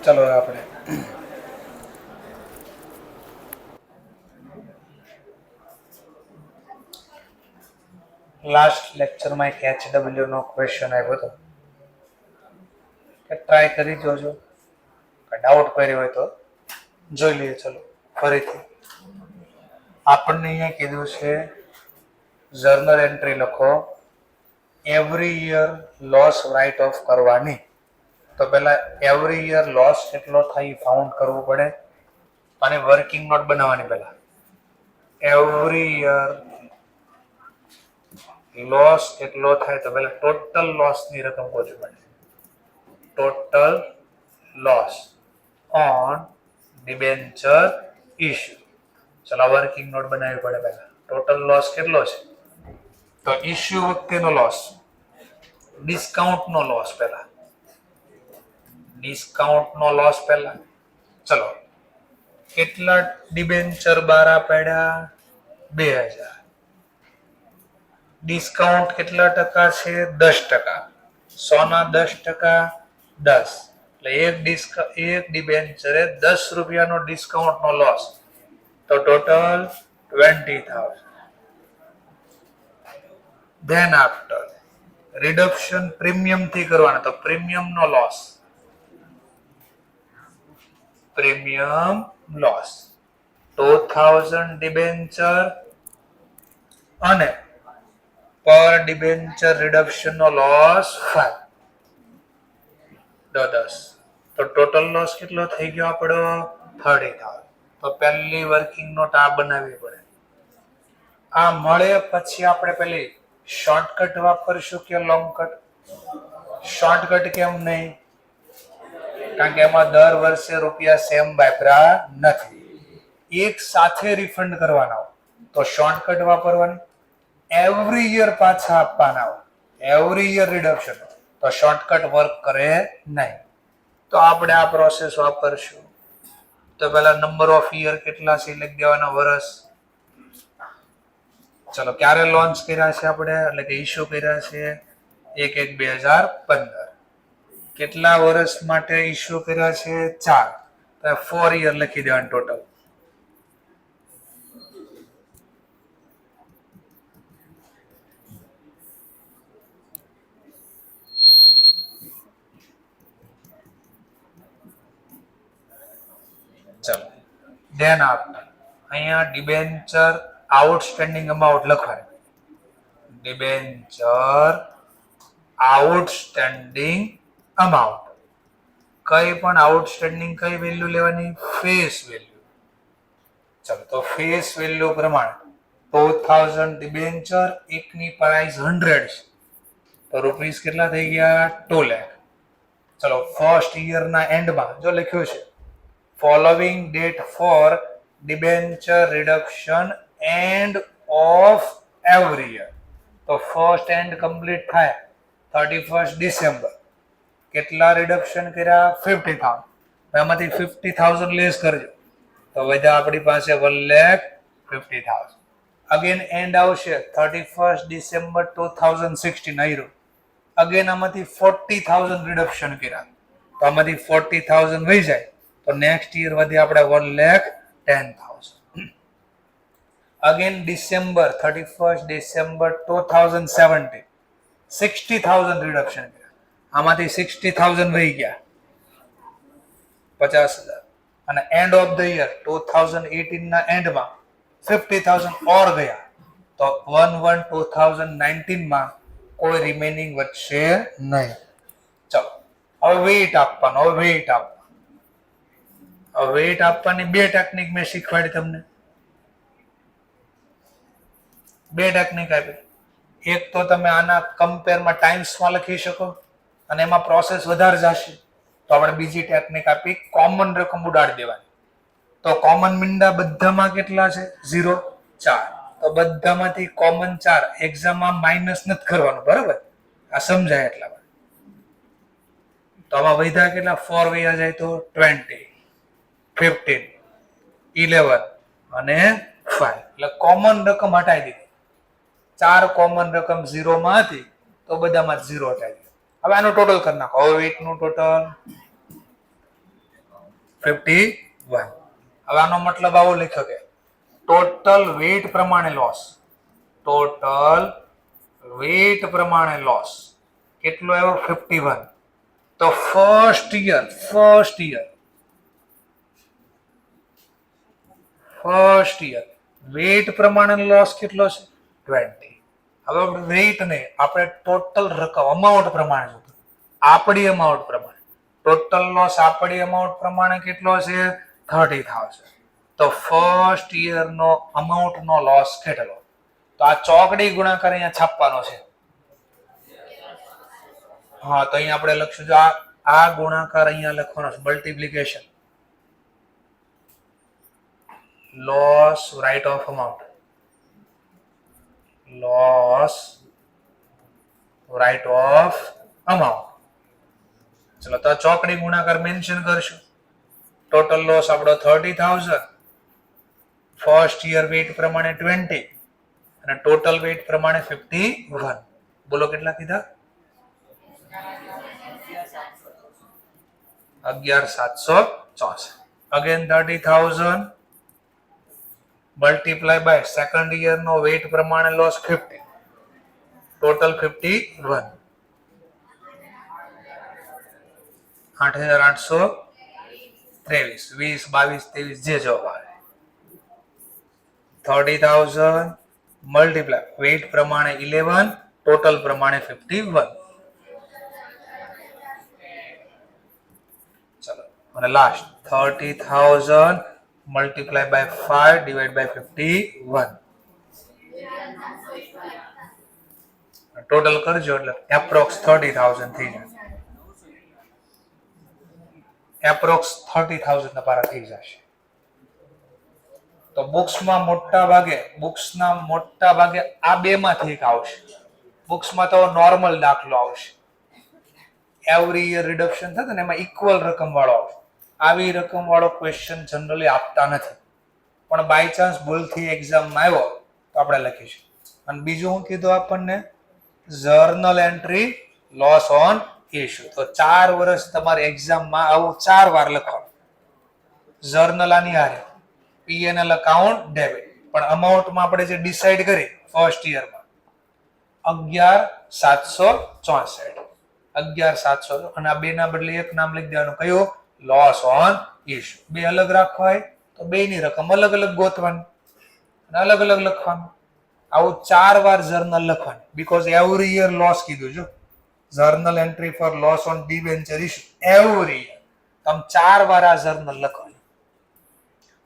ચલો આપણે લાસ્ટ લેક્ચરમાં એક HW નો ક્વેશ્ચન આવ્યો હતો કે ટ્રાય કરી જોજો, ડાઉટ કર્યો હોય તો જોઈ લઈએ. ચલો ફરીથી આપણને અહીંયા કીધું છે જર્નલ એન્ટ્રી લખો, every year loss write off કરવાની. તો પહેલા એવરી યર લોસ કેટલો થાય ફાઉન્ડ કરવું પડે અને વર્કિંગ નોટ બનાવવાની. પહેલા એવરી યર લોસ કેટલો થાય તો પહેલા ટોટલ લોસ ની રકમ ગોતવી પડે. Total loss on debenture issue. ચલો વર્કિંગ નોટ બનાવવી પડે. પહેલા ટોટલ લોસ કેટલો છે તો ઇશ્યુ વખતેનો લોસ, ડિસ્કાઉન્ટ નો લોસ, પહેલા ડિસ્કાઉન્ટ નો લોસ પહેલા. ચલો કેટલા ડિબેન્ચર બારા પડ્યા 2000. ડિસ્કાઉન્ટ કેટલા ટકા છે 10%. 100 ના 10% 10, એટલે એક ડિબેન્ચરે 10 રૂપિયાનો ડિસ્કાઉન્ટ નો લોસ, તો total 20,000. Than after reduction premium થી કરવાના, તો પ્રીમિયમ નો લોસ, પ્રીમિયમ લોસ 2000 ડિબેન્ચર અને પર ડિબેન્ચર રિડક્શન નો લોસ 5, તો 10. તો ટોટલ લોસ કેટલો થઈ ગયો આપણો 30,000. તો પહેલી વર્કિંગ નોટ આ બનાવવી પડે. આ મળે પછી આપણે પેલી શોર્ટકટ વાપરશું કે લોંગ કટ? શોર્ટકટ કેમ નહીં? કારણ કે એમાં દર વર્ષે રૂપિયા સેમ વાપરા નથી, એક સાથે રિફંડ કરવાના હોય તો શોર્ટકટ વાપરવાની. એવરી યર પાછા આપવાના હોય, એવરી યર રિડક્શન, તો શોર્ટકટ વર્ક કરે નહીં. તો આપણે આ પ્રોસેસ વાપરશું. તો પહેલા નંબર ઓફ યર કેટલા છે લખી દેવાના, વર્ષ. ચલો ક્યારે લોન્ચ કર્યા છે આપણે, એટલે કે ઇશ્યુ કર્યા છે 1/1/2015. કેટલા વર્ષ માટે ઇશ્યુ કર્યા છે 4, તો 4 યર લખી દેવાનું ટોટલ. ચલો ધેન આફ્ટર અહીંયા ડિબેન્ચર આઉટસ્ટેન્ડિંગ અમાઉન્ટ લખવાનું. Debenture outstanding amount. કઈ પણ આઉટસ્ટેન્ડિંગ કઈ વેલ્યુ લેવાની? Face value. ચલો તો ફેસ વેલ્યુ પ્રમાણે 2000 ડિબેન્ચર, એકની પ્રાઇસ 100 છે, તો રૂપીસ કેટલા થઈ ગયા 2 લાખ. ચલો ફર્સ્ટ યર ના એન્ડમાં જો લખ્યું છે following date four debenture reduction end of every year. તો ફર્સ્ટ એન્ડ કમ્પ્લીટ થાય 31 ડિસેમ્બર. કેટલા રિડક્શન કર્યા 50,000. એમાંથી 50,000 લેસ કરજો તો વધ્યા આપણી પાસે 1,50,000. અગેન એન્ડ આવશે 31 ડિસેમ્બર 2016 આવ્યું. અગેન આમાંથી 40,000 રિડક્શન કર્યા, તો આમાંથી 40,000 વહી જાય તો નેક્સ્ટ યર વધે આપણે 1,10,000. અગેન ડિસેમ્બર 31 ડિસેમ્બર 2017 60,000 રિડક્શન કર્યા, આમાંથી 60,000 વહી ગયા 50,000. અને એન્ડ ઓફ ધ યર 2018 ના એન્ડમાં 50,000 ઓર ગયા, તો 1/1/2019 માં કોઈ રિમેનિંગ વધશે નહીં. ચલો હવે વેઇટ આપવાનો. હવે વેઇટ આપવાની બે ટેકનિક મેં શીખવાડી તમને. બે ટેકનિક આપી. એક તો તમે આના કમ્પેરમાં ટાઈમ્સમાં લખી શકો અને એમાં પ્રોસેસ વધારે જશે, તો આપણે બીજી ટેકનિક આપી, કોમન રકમ ઉડાડી દેવાની. તો કોમન મીંડા બધામાં કેટલા છે 0, 4. તો બધામાંથી કોમન 4. એક્ઝામમાં માઇનસ નથી કરવાનું, બરાબર? આ સમજાય એટલા માટે. તો આમાં વધ્યા કેટલા 4 વયા જાય તો 20, 15, 11 અને 5. એટલે કોમન રકમ હટાવી દીધી. 4 કોમન રકમ 0 માં હતી તો બધામાં 0 હટાવી દીધી. હવે આનું ટોટલ કરી નાખો. હવે વેઇટ નું ટોટલ 51. હવે આનો મતલબ આવો લખ્યો કે ટોટલ વેટ પ્રમાણે લોસ, ટોટલ વેટ પ્રમાણે લોસ કેટલો આવ્યો? 51. તો ફર્સ્ટ યર વેટ પ્રમાણે લોસ કેટલો છે? 20. હવે આપણે વેટ ને આપણે ટોટલ રકમ અમાઉન્ટ પ્રમાણે જોતું, આપણી અમાઉન્ટ પ્રમાણે ટોટલ લોસ આપણી અમાઉન્ટ પ્રમાણે કેટલો છે? 30,000. તો ફર્સ્ટ યર નો અમાઉન્ટ નો લોસ કેટલો? તો આ ચોકડી ગુણાકાર અહીંયા છાપવાનો છે. હા, તો અહીંયા આપણે લખશું, જો આ ગુણાકાર અહીંયા લખવાનો છે, multiplication, loss write off amount, loss write off amount. ચલો, તો ચોકડી ગુણાકાર મેન્શન કરશું. ટોટલ લોસ આપણો 30,000, ફર્સ્ટ યર વેટ પ્રમાણે 20 અને ટોટલ વેટ પ્રમાણે 51. બોલો કેટલા કીધા? 11,764. Again 30,000 multiply by second year નો વેટ પ્રમાણે લોસ 50, ટોટલ 51. 8,823. 20, 22, 23 જે જવાબ આવે. 30,000 મલ્ટીપ્લાય વેટ પ્રમાણે 11, ટોટલ પ્રમાણે 51. ચલો, અને last 30,000 multiply by 5 divide by 51. Total કરજો એટલે એપ્રોક્સ 30,000 થઈ જાય. એપ્રોક્સ 30,000 તમારા થઈ જશે. તો બુક્સના મોટા ભાગે આ બે માંથી એક આવશે. બુક્સમાં તો નોર્મલ દાખલો આવશે, એવરી યર રિડક્શન થતું ને એમાં ઇક્વલ રકમ વાળો આવશે. આવી રકમ વાળો ક્વેશ્ચન જનરલી આપતા નથી, પણ બાય ચાન્સ ભૂલથી એક્ઝામમાં આવ્યો તો આપણે લખીશું. અને બીજું હું કીધું આપણને, journal entry loss on issue. તો 4 વર્ષ તમારે એક્ઝામમાં આવું 4 વાર લખવાનું. જર્નલ આની હારે, પીએનએલ અકાઉન્ટ ડેબિટ, પણ અમાઉન્ટમાં આપણે જે ડિસાઈડ કરી ફર્સ્ટ યરમાં 11,764. 11,700 અને આ બે ના બદલે એક નામ લખી દેવાનું, કયું? Loss on issue. બે અલગ રાખવા હોય તો બે ની રકમ અલગ અલગ ગોતવાની અને અલગ અલગ લખવાનું. આવું 4 વાર જર્નલ લખવાનું, બીકોઝ એવરી યર લોસ કીધું. જો journal entry for loss on debenture issue every year, તમે 4 વાર આ જર્નલ લખવાનું.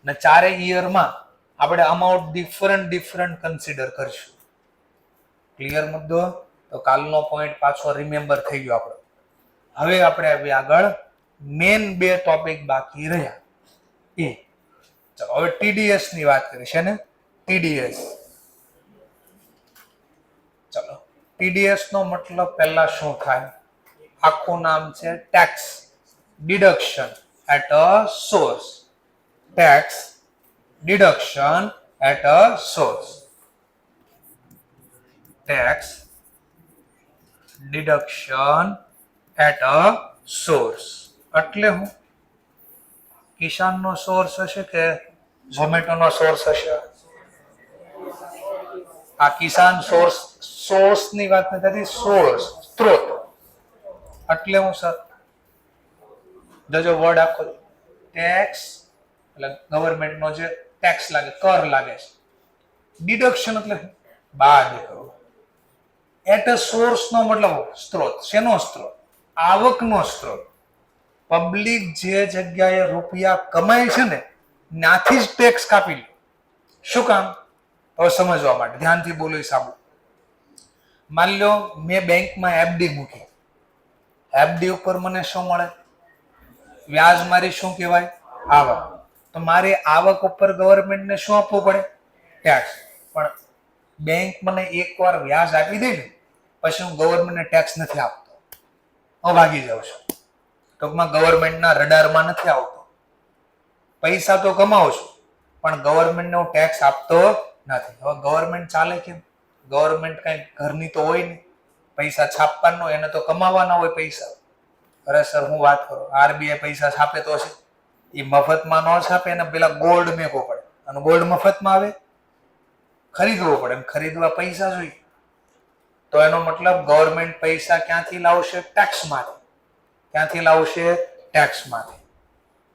અને 4 યરમાં આપણે અમાઉન્ટ ડિફરન્ટ કન્સિડર કરશું. ક્લિયર મુદ્દો? તો કાલનો પોઈન્ટ પાછો રિમેમ્બર થઈ ગયો આપણો. હવે આપણે આવી આગળ મેન 2 ટોપિક બાકી રહ્યા એ. ચલો, હવે ટીડીએસ ની વાત કરી છે ને. ટીડીએસ, ચલો, ટીડીએસ નો મતલબ પહેલા શું થાય? આખું નામ છે tax deduction at a source. Tax deduction at a source. Tax deduction at a source એટલે હું? કિસાન નો સોર્સ હશે કે ઝોમેટો નો સોર્સ હશે? આ કિસાન સોર્સ ની વાત નથી, સોર્સ સ્ત્રોત. એટલે હું સર જો વર્ડ આખો ટેક્સ એટલે ગવર્મેન્ટ નો જે ટેક્સ લાગે, કર લાગે છે. ડિડક્શન એટલે બાદ કરવું. એટ અ સોર્સ નો મતલબ સ્ત્રોત. શેનો સ્ત્રોત? આવકનો સ્ત્રોત. પબ્લિક જે જગ્યાએ રૂપિયા કમાય છે ને ત્યાંથી જ ટેક્સ કાપી લે. શું કામ? હવે સમજવા માટે ધ્યાનથી બોલો. સાંભળો, માની લો મેં બેંકમાં એફડી મૂકી. એફડી ઉપર મને શું મળે? વ્યાજ. મારી શું કહેવાય? આવક. તો મારી આવક ઉપર ગવર્મેન્ટને શું આપવું પડે? ટેક્સ. પણ બેંક મને એકવાર વ્યાજ આપી દે ને પછી હું ગવર્મેન્ટને ટેક્સ નથી આપતો, હું ભાગી જાઉં છું. ટૂંકમાં ગવર્મેન્ટના રડારમાં નથી આવતો. પૈસા તો કમાઉં છું પણ ગવર્મેન્ટને હું ટેક્સ આપતો નથી. હવે ગવર્મેન્ટ ચાલે કેમ? ગવર્મેન્ટ કઈ ઘરની તો હોય નહીં, પૈસા છાપવાનો, એને તો કમાવાના હોય પૈસા. અરે સર હું વાત કરું, આરબીઆઈ પૈસા છાપે તો છે, એ મફતમાં ન છાપે એને પેલા ગોલ્ડ મેકવો પડે, અને ગોલ્ડ મફતમાં આવે, ખરીદવો પડે, અને ખરીદવા પૈસા જોઈએ. તો એનો મતલબ ગવર્મેન્ટ પૈસા ક્યાંથી લાવશે? ટેક્સમાંથી. ક્યાંથી લાવશે? ટેક્સમાંથી.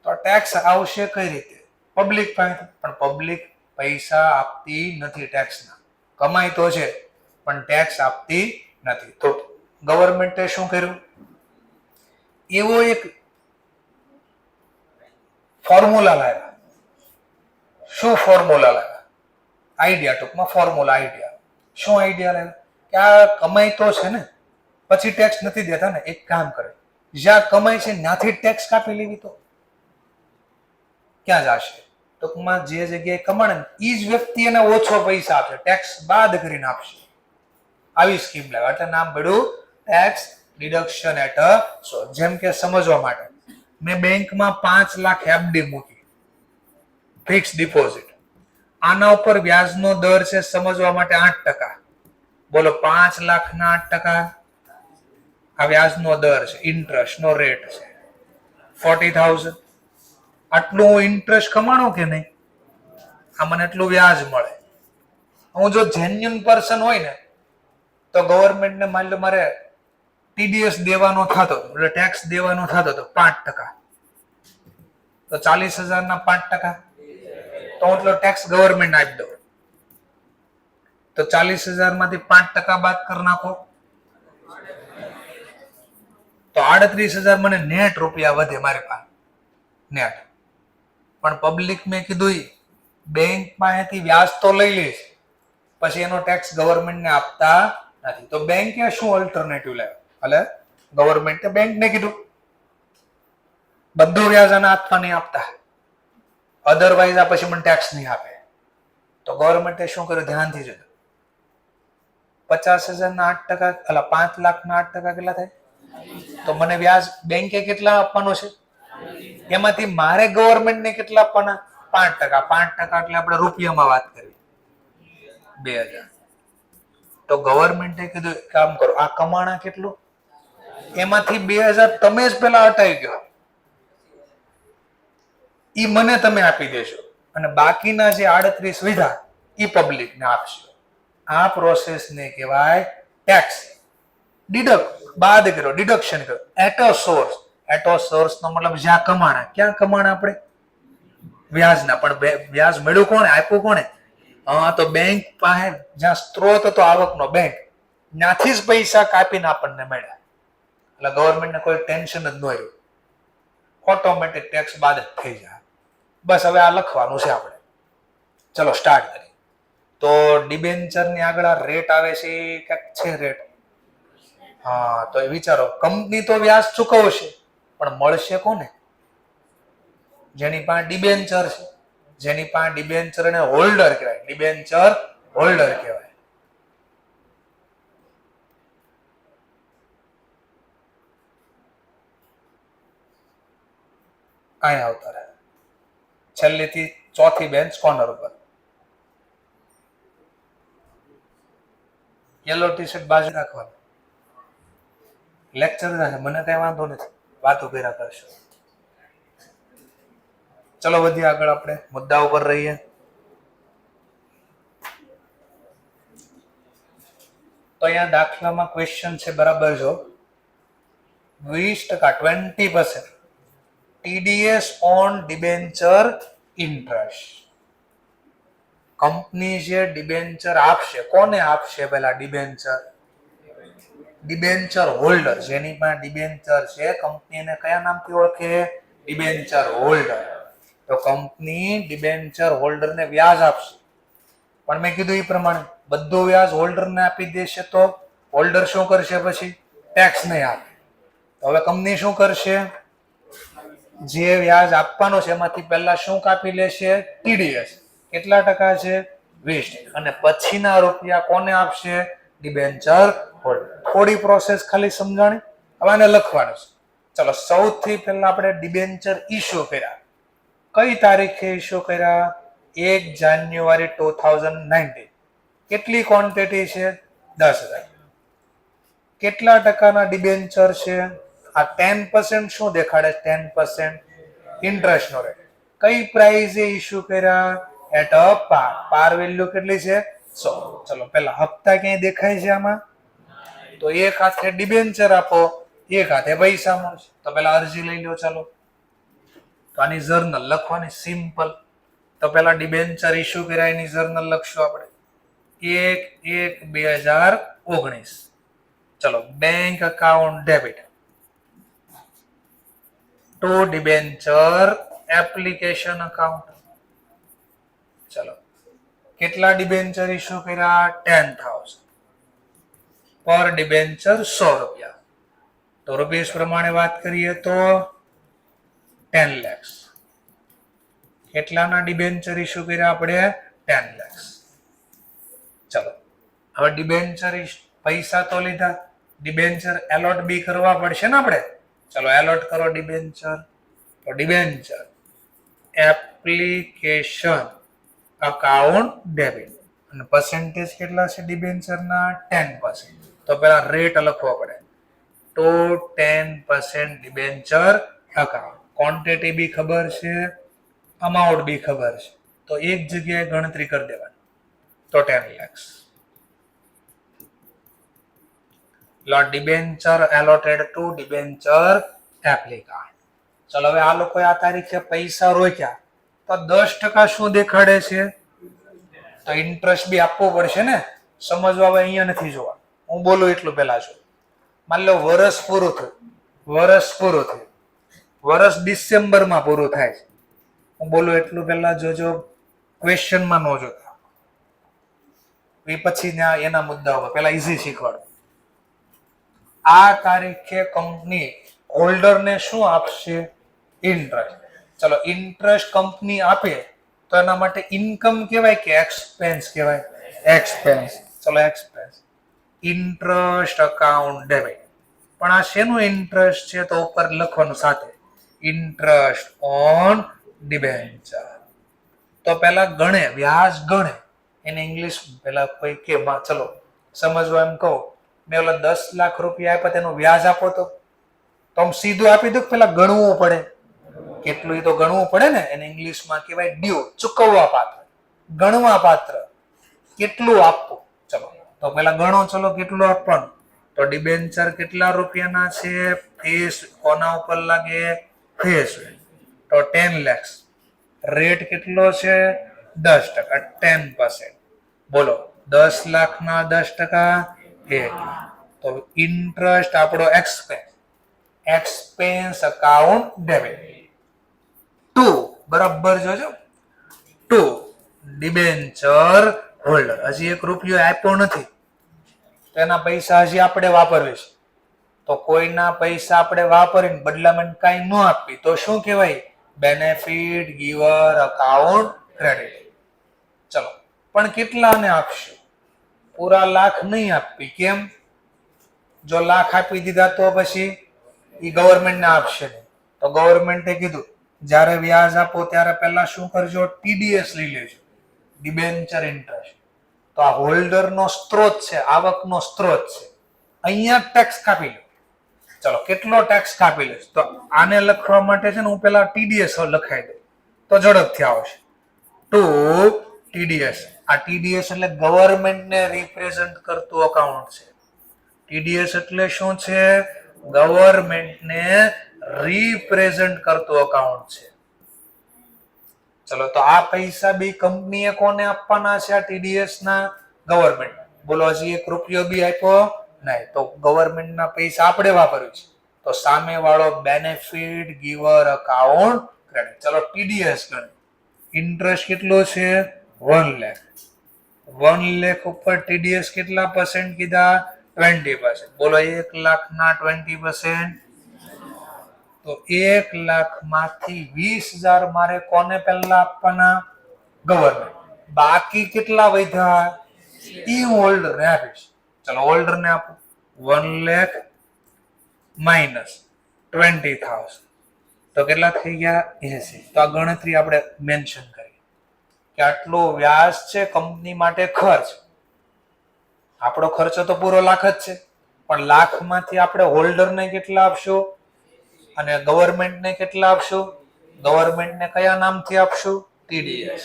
તો ટેક્સ આવશે કઈ રીતે? પબ્લિક પાસે. પણ પબ્લિક પૈસા આપતી નથી ટેક્સના. કમાઈ તો છે પણ ટેક્સ આપતી નથી. તો ગવર્મેન્ટે શું કર્યું? એવો એક ફોર્મ્યુલા લાવ્યા. શું ફોર્મ્યુલા લાવ્યા? આઈડિયા, ટૂંકમાં ફોર્મ્યુલા આઈડિયા. શું આઈડિયા લાવ્યા? કે આ કમાઈ તો છે ને, પછી ટેક્સ નથી દેતા ને, એક કામ કરે, જ્યાં કમાઈ છે ત્યાંથી ટેક્સ કાપી લેવી. તો ક્યાં જશે? ટૂંકમાં જે જગ્યાએ કમાણે એ જ વ્યક્તિ એને ઓછો પૈસા આપશે, ટેક્સ બાદ કરીને આપશે. આવી સ્કીમ લાવ્યા, એટલે નામ પડ્યું tax deduction at a source. જેમ કે સમજવા માટે, મેં બેંકમાં 5 લાખ એફડી મૂકી, ફિક્સ ડિપોઝિટ. આના ઉપર વ્યાજનો દર છે સમજવા માટે 8%. બોલો, 5 લાખના 8%, આ વ્યાજનો દર છે, ઇન્ટરેસ્ટનો રેટ છે 40,000. આટલું હું ઇન્ટરેસ્ટ કમાણો કે નહીં, આ મને એટલું વ્યાજ મળે. હું જો જેન્યુઅન પર્સન હોય ને, તો ગવર્મેન્ટને માની લો મારે ટીડીએસ દેવાનો થતો, એટલે ટેક્સ દેવાનો થતો તો 5%, તો 40,000 ના 5%, તો એટલો ટેક્સ ગવર્મેન્ટ આપી દો. તો 40,000 માંથી 5% બાદ કરી નાખો, તો 38,000 મને નેટ રૂપિયા વધે મારી પાસે, નેટ. પણ પબ્લિક મેં કીધું બેંક પાસેથી વ્યાજ તો લઈ લઈશ, પછી એનો ટેક્સ ગવર્મેન્ટને આપતા નથી. તો બેંકે શું ઓલ્ટરનેટિવ લાવ્યો? એટલે ગવર્મેન્ટે બેંકને કીધું બધું વ્યાજ આને આપવા નહીં આપતા, અધરવાઇઝ આ પછી મને ટેક્સ નહીં આપે. તો ગવર્મેન્ટે શું કર્યું? ધ્યાનથી જોજો. 50,000 ના 8%, એટલે 5 લાખના 8% કેટલા થાય? તો મને વ્યાજ બેંકે કેટલા આપવાનો છે? એમાંથી મારે ગવર્મેન્ટને કેટલા આપવાના? 5%. 5% એટલે આપણે રૂપિયામાં વાત કરી 2,000. તો ગવર્મેન્ટે કીધું કામ કરો, આ કમાણા કેટલું? એમાંથી 2,000 તમે જ પેલા હટાવી ગયો, ઈ મને તમે આપી દેશો, અને બાકીના જે 38 વિધા ઈ પબ્લિકને આપશે. આ પ્રોસેસને કહેવાય ટેક્સ ડિડક્ટ, બાદ કર્યો, ડિડક્શન કર્યો, at a source. At a source નો મતલબ જ્યાં કમાણા. ક્યાં કમાણા? આપણે વ્યાજના. પણ વ્યાજ મળ્યું કોણે? આપ્યું કોણે? હા, તો બેંક પાસે જ્યાં સ્ત્રોત હતો આવકનો, બેંક, ત્યાંથી જ પૈસા કાપીને આપણને મળ્યા. એટલે ગવર્મેન્ટને કોઈ ટેન્શન જ ન રહ્યું, ઓટોમેટિક ટેક્સ બાદ જ થઈ જાય. બસ હવે આ લખવાનું છે આપણે. ચલો સ્ટાર્ટ કરીએ. તો ડિબેન્ચર ની આગળ આ રેટ આવે છે, ક્યાંક છે રેટ. હા, તો એ વિચારો, કંપની તો વ્યાજ ચૂકવશે, પણ મળશે કોને? જેની પાસે ડિબેન્ચર છે. જેની પાસે ડિબેન્ચર ને હોલ્ડર કહેવાય, ડિબેન્ચર હોલ્ડર કહેવાય. અહીં આવતા રહે, છેલ્લેથી ચોથી બેન્ચ કોર્નર ઉપર. યલો ટી શર્ટ બાજુ રાખવાનું. લેક્ચર છે, મને કઈ વાંધો નથી, વાતો કર્યા કરશો. ચલો વધીએ આગળ, આપણે મુદ્દા ઉપર રહીએ. તો અહીંયા દાખલામાં ક્વેશ્ચન છે, બરાબર જો, 20%, 20% TDS on debenture interest. Company જે ડિબેન્ચર આપશે, કોને આપશે? પેલા ડિબેન્ચર, ડિબેન્ચર હોલ્ડર. જેની પાસે ડિબેન્ચર છે, કંપનીને કયા નામથી ઓળખે? Debenture holder. તો કંપની ડિબેન્ચર હોલ્ડરને વ્યાજ આપશે, પણ મેં કીધું એ પ્રમાણે બધું વ્યાજ હોલ્ડરને આપી દેશે તો હોલ્ડર શું કરશે? પછી ટેક્સ નહીં આપે. તો હવે કંપની શું કરશે? જે વ્યાજ આપવાનો છે એમાંથી પહેલા શું કાપી લેશે? ટીડીએસ. કેટલા ટકા છે? 20%. અને પછીના રૂપિયા કોને આપશે? Debenture holder. થોડી પ્રોસેસ ખાલી સમજાણી, હવે આને લખવાનું છે. ચલો, સૌથી પહેલા આપણે ડિબેન્ચર ઇશ્યુ કર્યા. કઈ તારીખે ઇશ્યુ કર્યા? 1 જાન્યુઆરી 2019. કેટલી ક્વોન્ટિટી છે? 10,000. કેટલા ટકાના ડિબેન્ચર છે? આ 10% શું દેખાડે? 10% ઇન્ટરેસ્ટ નો રેટ. કઈ પ્રાઇઝે ઇસ્યુ કર્યા? એટ અ પાર. પાર વેલ્યુ કેટલી છે? 100. ચલો પેલા હપ્તા ક્યાંય દેખાય છે આમાં? તો એક હાથે ડિબેન્ચર આપો, એક હાથે પૈસા મળશે. તો પેલા અરજી લઈ લો. ચાલો તો આની જર્નલ લખવાની સિમ્પલ. તો પેલા ડિબેન્ચર ઇસ્યુ કર્યા એની જર્નલ લખશું આપણે 1/1/2019. ચલો bank account debit to debenture application account. ચલો કેટલા ડિબેન્ચર ઇસ્યુ કર્યા? 10,000. પર ડિબેન્ચર 100 રૂપિયા. તો રૂપીસ પ્રમાણે વાત કરીએ તો 10 lakhs. કેટલાના ડિબેન્ચર ઇસ્યુ કર્યા આપણે? 10 lakhs. ચલો હવે ડિબેન્ચર પૈસા તો લીધા, ડિબેન્ચર એલોટ બી કરવા પડશે ને આપણે. ચલો એલોટ કરો ડિબેન્ચર. તો ડિબેન્ચર એપ્લિકેશન અકાઉન્ટ ડેબિટ અને પર્સન્ટેજ કેટલા છે ડિબેન્ચરના? 10%. તો પેલા રેટ લખવો પડે તો 10% ડિબેન્ચર અકાઉન્ટ. ક્વોન્ટિટી બી ખબર છે, અમાઉન્ટ બી ખબર છે, તો એક જગ્યાએ ગણતરી કરી દેવાની. તો 10 lakhs. Debenture allotted to debenture applicant. ચલો હવે આ લોકોએ આ તારીખે પૈસા રોક્યા તો 10% શું દેખાડે છે? તો ઇન્ટરેસ્ટ બી આપવો પડશે ને. સમજવા હવે અહીંયા નથી જોવા, હું બોલું એટલું પહેલા જો. માની લો વર્ષ પૂરું થયું, વર્ષ ડિસેમ્બરમાં પૂરું થાય છે. હું બોલું એટલું પહેલા જોજો, ક્વેશ્ચનમાં ન જોતા. એ પછી એના મુદ્દાઓ પહેલા ઈઝી શીખવાડો. આ તારીખે કંપની હોલ્ડરને શું આપશે? ઇન્ટરેસ્ટ. ચલો ઇન્ટરેસ્ટ કંપની આપે તો એના માટે ઇન્કમ કહેવાય કે એક્સપેન્સ કહેવાય? એક્સપેન્સ. ચલો એક્સપેન્સ. Interest account debit. પણ આ શેનું ઇન્ટરેસ્ટ છે? તો ઉપર લખવાનું સાથે ઇન્ટરેસ્ટ ઓન ડિબેન્ચર. તો પેલા ગણે, વ્યાજ ગણે. એને ઇંગ્લિશ પેલા કોઈ કે ચલો સમજવા એમ કહો, મેં ઓલા 10 લાખ રૂપિયા આપ્યા તેનું વ્યાજ આપો તો આમ સીધું આપી દો, પેલા ગણવું પડે. કેટલું એ તો ગણવું પડે ને. એને ઇંગ્લિશમાં કહેવાય ડ્યુ, ચૂકવવા પાત્ર, ગણવા પાત્ર. કેટલું આપવું? ચલો તો પેલા ગણો. ચલો કેટલું આપવાનું? તો ડિબેન્ચર કેટલા રૂપિયાના છે? ફેસ કોના ઉપર લાગે? ફેસ. તો 10 lakhs. રેટ કેટલો છે? 10%. 10%. બોલો 10 લાખના 10%? 1 લાખ. તો ઇન્ટરેસ્ટ આપણો એક્સપેન્સ અકાઉન્ટ ડેબિટ. 2 બરાબર જોજો. 2 ડિબેન્ચર હોલ્ડર. હજી 1 રૂપિયો આપ્યો નથી, તેના પૈસા હજી આપણે વાપરવી છે. તો કોઈના પૈસા આપણે વાપરીને બદલામાં કાંઈ ન આપી તો શું કહેવાય? Benefit giver account credit. ચલો પણ કેટલાને આપશું? પૂરા લાખ નહીં આપી. કેમ? જો લાખ આપી દીધા તો પછી એ ગવર્મેન્ટને આપશે નહીં. તો ગવર્મેન્ટે કીધું જ્યારે વ્યાજ આપો ત્યારે પહેલા શું કરજો? ટીડીએસ લઈ લેજો, ડિબેન્ચર ઇન્ટરેસ્ટ. તો આ હોલ્ડરનો સ્ત્રોત છે, આવકનો સ્ત્રોત છે. અહીંયા ટેક્સ કાપી લો. ચલો કેટલો ટેક્સ કાપી લેશ? તો આને લખવા માટે છે ને હું પેલા ટીડીએસ લખાઈ દઉં તો ઝડપથી આવશે. Two TDS. આ ટીડીએસ એટલે ગવર્મેન્ટને રિપ્રેઝન્ટ કરતું અકાઉન્ટ છે. ટીડીએસ એટલે શું છે? ગવર્મેન્ટને રિપ્રેઝન્ટ કરતું અકાઉન્ટ છે. ચલો તો આ પૈસા બી કંપનીએ કોને આપવાના છે? આ ટીડીએસ ના? ગવર્મેન્ટ. બોલો હજી 1 રૂપિયો બી આપ્યો નહીં. તો ગવર્મેન્ટના પૈસા આપણે વાપર્યું છે. તો સામે વાળો બેનિફિટ ગીવર અકાઉન્ટ ક્રેડિટ. ચલો ટીડીએસ ગણ. ઇન્ટરેસ્ટ કેટલો છે? 1 લાખ. 1 લાખ ઉપર ટીડીએસ કેટલા % કીધા? 20%. બોલો 1 લાખના 20%? તો 1 લાખમાંથી 20,000 મારે કોને પહેલા આપવાના? ગવર્મેન્ટ. બાકી કેટલા વધ્યા? ઈ હોલ્ડરને આપીશ. ચલો હોલ્ડરને આપો. 1 લાખ માઇનસ 20,000 તો કેટલા થઈ ગયા? 80. તો આ ગણતરી આપણે મેન્શન કરી કે આટલો વ્યાજ છે કંપની માટે ખર્ચ. આપણો ખર્ચો તો પૂરો લાખ જ છે, પણ લાખમાંથી આપણે હોલ્ડરને કેટલા આપશું અને ગવર્મેન્ટને કેટલા આપશું? ગવર્મેન્ટને કયા નામથી આપશું? ટીડીએસ.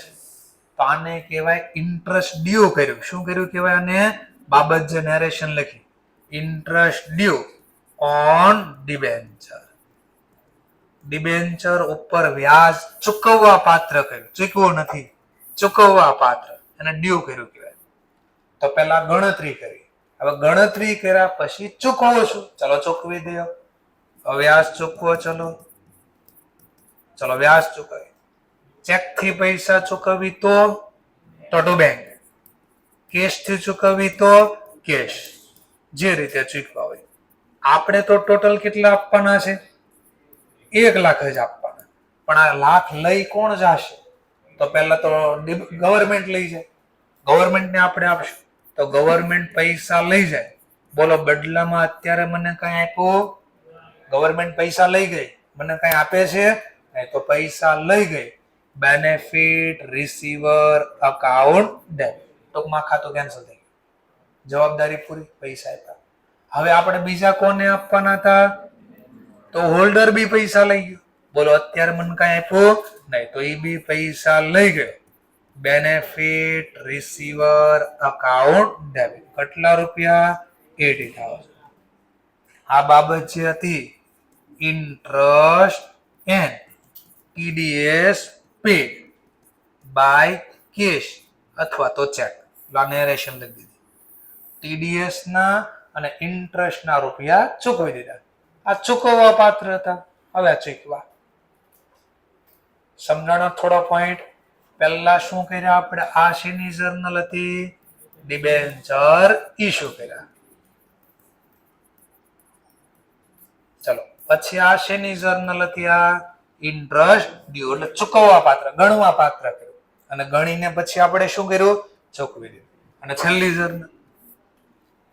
તો આને કહેવાય ઇન્ટરેસ્ટ ડ્યુ કર્યું. શું કર્યું કહેવાય આને? બાબત જે નેરેશન લખી, interest due on debenture. Debenture ઉપર વ્યાજ ચૂકવવા પાત્ર કર્યું. ચૂકવું નથી, ચૂકવવા પાત્ર, અને ડ્યુ કર્યું કહેવાય. તો પહેલા ગણતરી કરી, હવે ગણતરી કર્યા પછી ચૂકવો છું, ચલો ચૂકવી દો. વ્યાજ ચૂકવો, ચલો વ્યાજ ચૂકવી. ચેક થી પૈસા ચૂકવી તો ટુ બેંક, કેશ થી ચૂકવી તો કેશ, જે રીતે ચૂકવા હોય. આપણે તો ટોટલ કેટલા આપવાના છે? 1 લાખ જ આપવાના. પણ આ લાખ લઈ કોણ જશે? તો પહેલા તો ગવર્મેન્ટ લઈ જાય. ગવર્મેન્ટને આપણે આપશું તો ગવર્મેન્ટ પૈસા લઈ જાય. બોલો, બદલામાં અત્યારે મને કઈ આપ્યું? ગવર્મેન્ટ પૈસા લઈ ગઈ, મને કઈ આપે છે? નહીં. તો પૈસા લઈ ગઈ, બેનિફિટ રિસીવર અકાઉન્ટ ડેબિટ. ટૂંકમાં ખાતું કેન્સલ થઈ ગયું, જવાબદારી પૂરી, પૈસા આપ્યા. હવે આપણે બીજા કોને આપવાના હતા? તો હોલ્ડર બી પૈસા લઈ ગયો. બોલો, અત્યારે મને કઈ આપ્યું? નહીં. તો એ બી પૈસા લઈ ગયો, બેનિફિટ રિસીવર અકાઉન્ટ ડેબિટ. કેટલા રૂપિયા? 80,000. આ બાબત જે હતી interest and TDS paid by cash અથવા તો ચેક. નેરેશન લખી દીધી. ટીડીએસ ના અને ઇન્ટરેસ્ટ ના રૂપિયા ચૂકવી દીધા. આ ચૂકવવા પાત્ર હતા, હવે ચૂકવા. સમજાણો થોડો પોઈન્ટ? પહેલા શું કર્યા આપણે? આ શેની જર્નલ હતી? ડિબેન્ચર ઇશ્યુ કર્યા. ચલો, પછી આ શેની જર્નલ હતી? આ ઇન્ટરેસ્ટ ડ્યુ, એટલે ચૂકવવા પાત્ર, ગણવા પાત્ર કર્યું. અને ગણીને પછી આપણે શું કર્યું? ચૂકવી દીધું. અને છેલ્લી જર્નલ.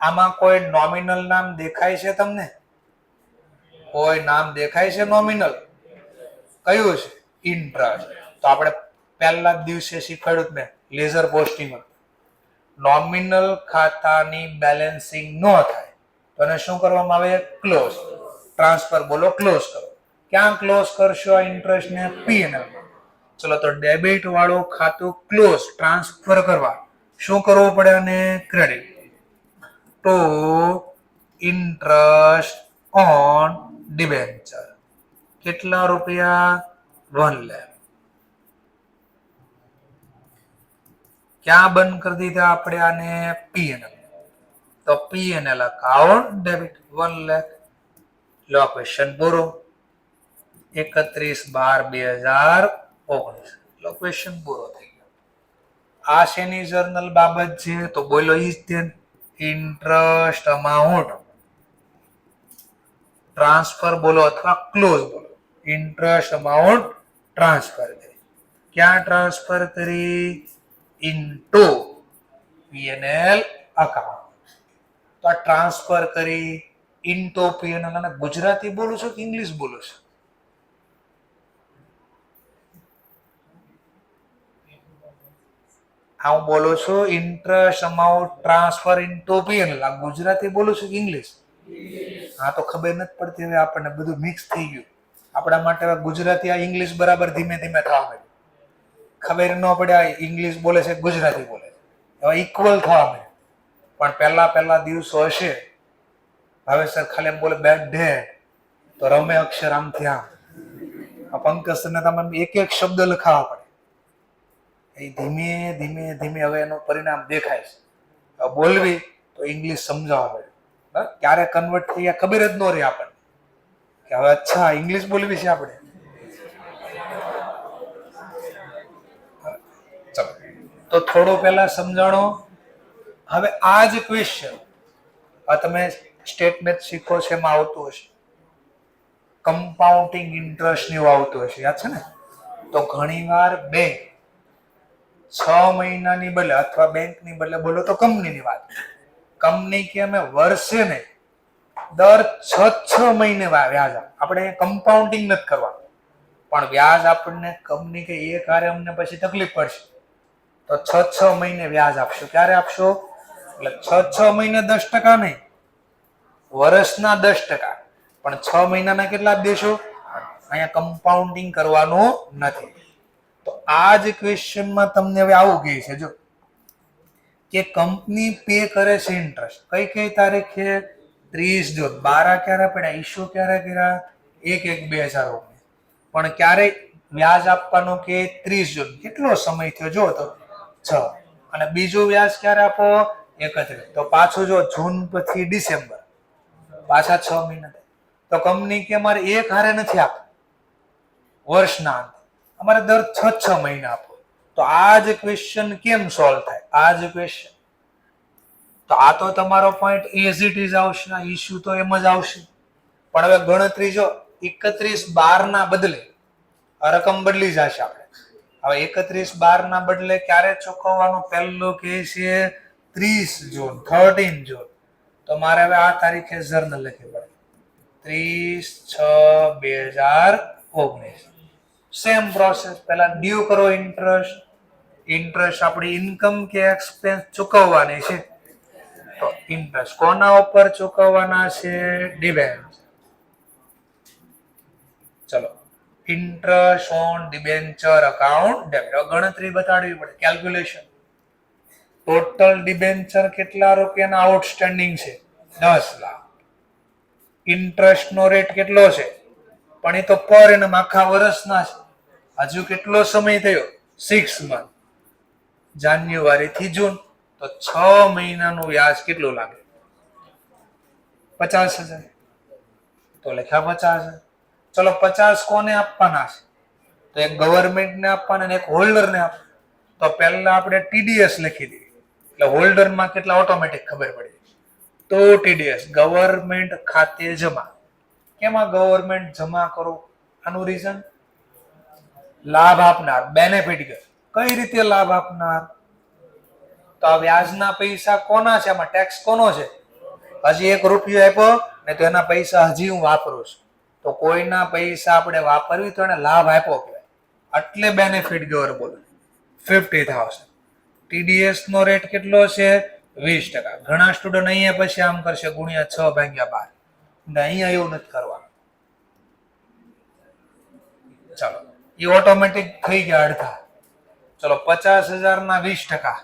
આમાં કોઈ નોમિનલ નામ દેખાય છે તમને? કોઈ નામ દેખાય છે નોમિનલ? કયું છે? ઇન્ટરેસ્ટ. તો આપણે પહેલા દિવસે શીખવાડ્યું મેં લેઝર પોસ્ટિંગ. નોમિનલ ખાતાની બેલેન્સિંગ ન થાય તો એને શું કરવામાં આવે? ક્લોઝ. ટ્રાન્સફર બોલો, ક્લોઝ કરો. ક્યાં ક્લોઝ કરશો આ ઇન્ટરેસ્ટ ને? પીએનએલ. ચલો, તો ડેબિટ વાળું ખાતું ક્લોઝ, ટ્રાન્સફર કરવા શું કરવું પડે? અને credit to interest on debenture. કેટલા રૂપિયા? 1 લાખ. ક્યાં બંધ કરી દીધા આપણે આને? પીએનએલ. તો પીએનએલ અકાઉન્ટ ડેબિટ 1 લાખ. લો, ક્વેશ્ચન પૂરો. 31/12/2019. લો, ક્વેશ્ચન પૂરો થઈ ગયો. આ શેની જર્નલ બાબત છે? તો બોલો, ઈ જ ઇન્ટરેસ્ટ અમાઉન્ટ ટ્રાન્સફર બોલો અથવા ક્લોઝ બોલો. ઇન્ટરેસ્ટ અમાઉન્ટ ટ્રાન્સફર કરી. ક્યાં ટ્રાન્સફર કરી? Into P&L account. તો આ ટ્રાન્સફર કરી ઇન્ટુ પીએનએલ. અને ગુજરાતી બોલું છું કે ઇંગ્લિશ બોલું છું? હું બોલું છું interest amount transfer into P&L. આ ગુજરાતી બોલું છું કે ઇંગ્લિશ? હા, તો ખબર નથી પડતી. હવે આપણને બધું મિક્સ થઈ ગયું. આપણા માટે ગુજરાતી આ ઇંગ્લિશ બરાબર ધીમે ધીમે થવા માંડ્યું. ખબર ન પડે ઇંગ્લિશ બોલે છે ગુજરાતી બોલે છે, હવે ઇક્વલ થવા માંડ્યું. પણ પહેલા દિવસો હશે, હવે સર ખાલી એમ બોલે બેડ ડે, તો રમે અક્ષર આમથી આમ. આ પંકજને તમે એક એક શબ્દ લખાવા પડે. એ ધીમે ધીમે ધીમે હવે એનું પરિણામ દેખાય છે. બોલવી તો ઇંગ્લિશ સમજાવવા પડે. ક્યારે કન્વર્ટ થઈ ગયા ખબર જ ન રહી આપણને કે હવે અચ્છા ઇંગ્લિશ બોલવી છે આપણે. ચલો, તો થોડો પહેલા સમજાણો. હવે આ જ ક્વેશ્ચન આ તમે સ્ટેટમેન્ટ શીખો છે એમાં આવતું હશે, કમ્પાઉન્ડિંગ ઇન્ટરેસ્ટ ને એવું આવતું હશે, યાદ છે ને? તો ઘણીવાર બેંક 6 મહિનાની બદલે અથવા બેંકની બદલે બોલો તો કંપનીની વાત, કંપની કે અમે વર્ષે ને દર 6 મહિને વ્યાજ આપણે કમ્પાઉન્ડિંગ નથી કરવાનું, પણ વ્યાજ આપણને કંપની કે એક હારે અમને પછી તકલીફ પડશે તો 6 મહિને વ્યાજ આપશો. ક્યારે આપશો? એટલે 6 મહિને 10% નહીં, વર્ષના 10%, પણ 6 મહિનાના કેટલા દેશો? અહીંયા કમ્પાઉન્ડિંગ કરવાનું નથી. તો આ જ ક્વેશ્ચનમાં તમને હવે આવું કહે છે, જો કે કંપની પે કરે છે ઇન્ટરેસ્ટ કઈ કઈ તારીખે 30 જૂન. 12 ક્યારે પડ્યા, ઇસ્યુ ક્યારે કર્યા 1/1/2019, પણ ક્યારે વ્યાજ આપવાનું કે 30 જૂન. કેટલો સમય થયો જો તો 6, અને બીજું વ્યાજ ક્યારે આપો 31. તો પાછું જો જૂન પછી ડિસેમ્બર, પાછા 6 મહિના. તો કંપની કે અમારે એક હારે નથી આપવું વર્ષના અંતે, અમારે દર 6 મહિના આપો. તો આ જ ક્વેશ્ચન કેમ સોલ્વ થાય? આ જ ક્વેશ્ચન તો આ તો તમારો પોઈન્ટ એઝ ઇટ ઇઝ આવશે, આ ઇશ્યુ તો એમ જ આવશે. પણ હવે ગણતરી જો 31/12 ના બદલે રકમ બદલી જશે. આપણે હવે 31/12 ના બદલે ક્યારે ચૂકવવાનું? પહેલું કે છે 30 જૂન, 13 જૂન. તો મારે હવે આ તારીખે જર્નલ લખવી પડે 30/6/2019. Same process. પહેલા ડ્યુ કરો ઇન્ટરેસ્ટ. ઇન્ટરેસ્ટ આપણી ઇન્કમ કે એક્સપેન્સ ચૂકવવાની છે. તો ઇન્ટરેસ્ટ કોના ઉપર ચૂકવવાના છે? ડિબેન્ચર. ચલો, interest on debenture account debit. ગણતરી બતાડવી પડે, કેલ્ક્યુલેશન. ટોટલ ડિબેન્ચર કેટલા રૂપિયાના આઉટસ્ટેન્ડિંગ છે? 10 લાખ. ઇન્ટરેસ્ટ નો રેટ કેટલો છે? પણ એ તો પર એનમ આખા વર્ષના છે. હજુ કેટલો સમય થયો? 6 મંથ. જાન્યુઆરી થી જૂન. તો 6 મહિનાનું વ્યાજ કેટલું લાગે? 50,000. તો લખ્યા 50,000. ચલો, 50 કોને આપવાના છે? તો એક ગવર્મેન્ટને આપવાના અને એક હોલ્ડરને આપવાના. તો પહેલા આપણે TDS લખી દઈએ, એટલે હોલ્ડરમાં કેટલા ઓટોમેટિક ખબર પડી. તો TDS ગવર્મેન્ટ ખાતે જમા. કેમાં ગવર્મેન્ટ જમા કરો? આનું રીઝન લાભ આપનાર, બેનિફિટ. કઈ રીતે લાભ આપનાર? તો આ વ્યાજના પૈસા કોના છે? આમાં ટેક્સ કોનો છે? હજી 1 રૂપિયો આપ્યો ને તો એના પૈસા હજી હું વાપરું છું. તો કોઈના પૈસા આપણે વાપરવી તો એને લાભ આપ્યો કહેવાય. એટલે બેનિફિટ ગવર બોલે 50,000. TDS નો રેટ કેટલો છે? 20%. ઘણા સ્ટુડન્ટ અહીંયા પછી આમ કરશે ગુણ્યા 6/12. અહીંયા એવું નથી કરવાનું. ચાલો, એ ઓટોમેટિક થઈ ગયા અડધા. ચલો, 50,000 ના 20%,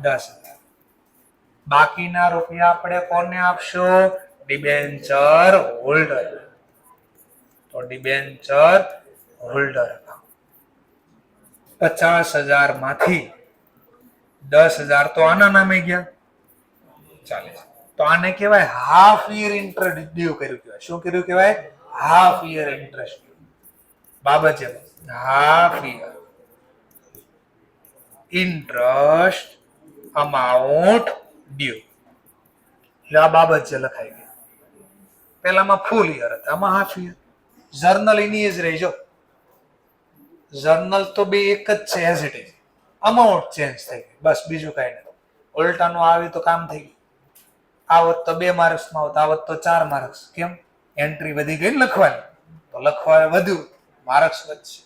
10,000. બાકીના રૂપિયા આપણે કોને આપશું? Debenture holder. તો ડિબેન્ચર હોલ્ડર 50,000 માંથી 10,000 તો આના નામે ગયા. ચાલે. તો આને કહેવાય હાફ યર ઇન્ટરેસ્ટ ડ્યુ કર્યું કહેવાય. શું કર્યું કહેવાય? Half year interest. બાબત છે half year interest amount due. એટલે આ બાબત છે લખાઈ ગઈ. પેલામાં ફૂલ યર હતા, આમાં હાફ યર. જર્નલ એની જ રહી. જો જર્નલ તો બે એક જ છે, as it is. Amount change થઈ ગઈ, બસ, બીજું કઈ નથી. ઉલટાનું આવી તો કામ થઈ ગયું. આવત તો 2 માર્ક્સમાં આવત, આવત તો 4 માર્ક્સ. કેમ? એન્ટ્રી વધી ગઈ લખવાની, તો લખવા વધ્યું, માર્ક્સ વધશે.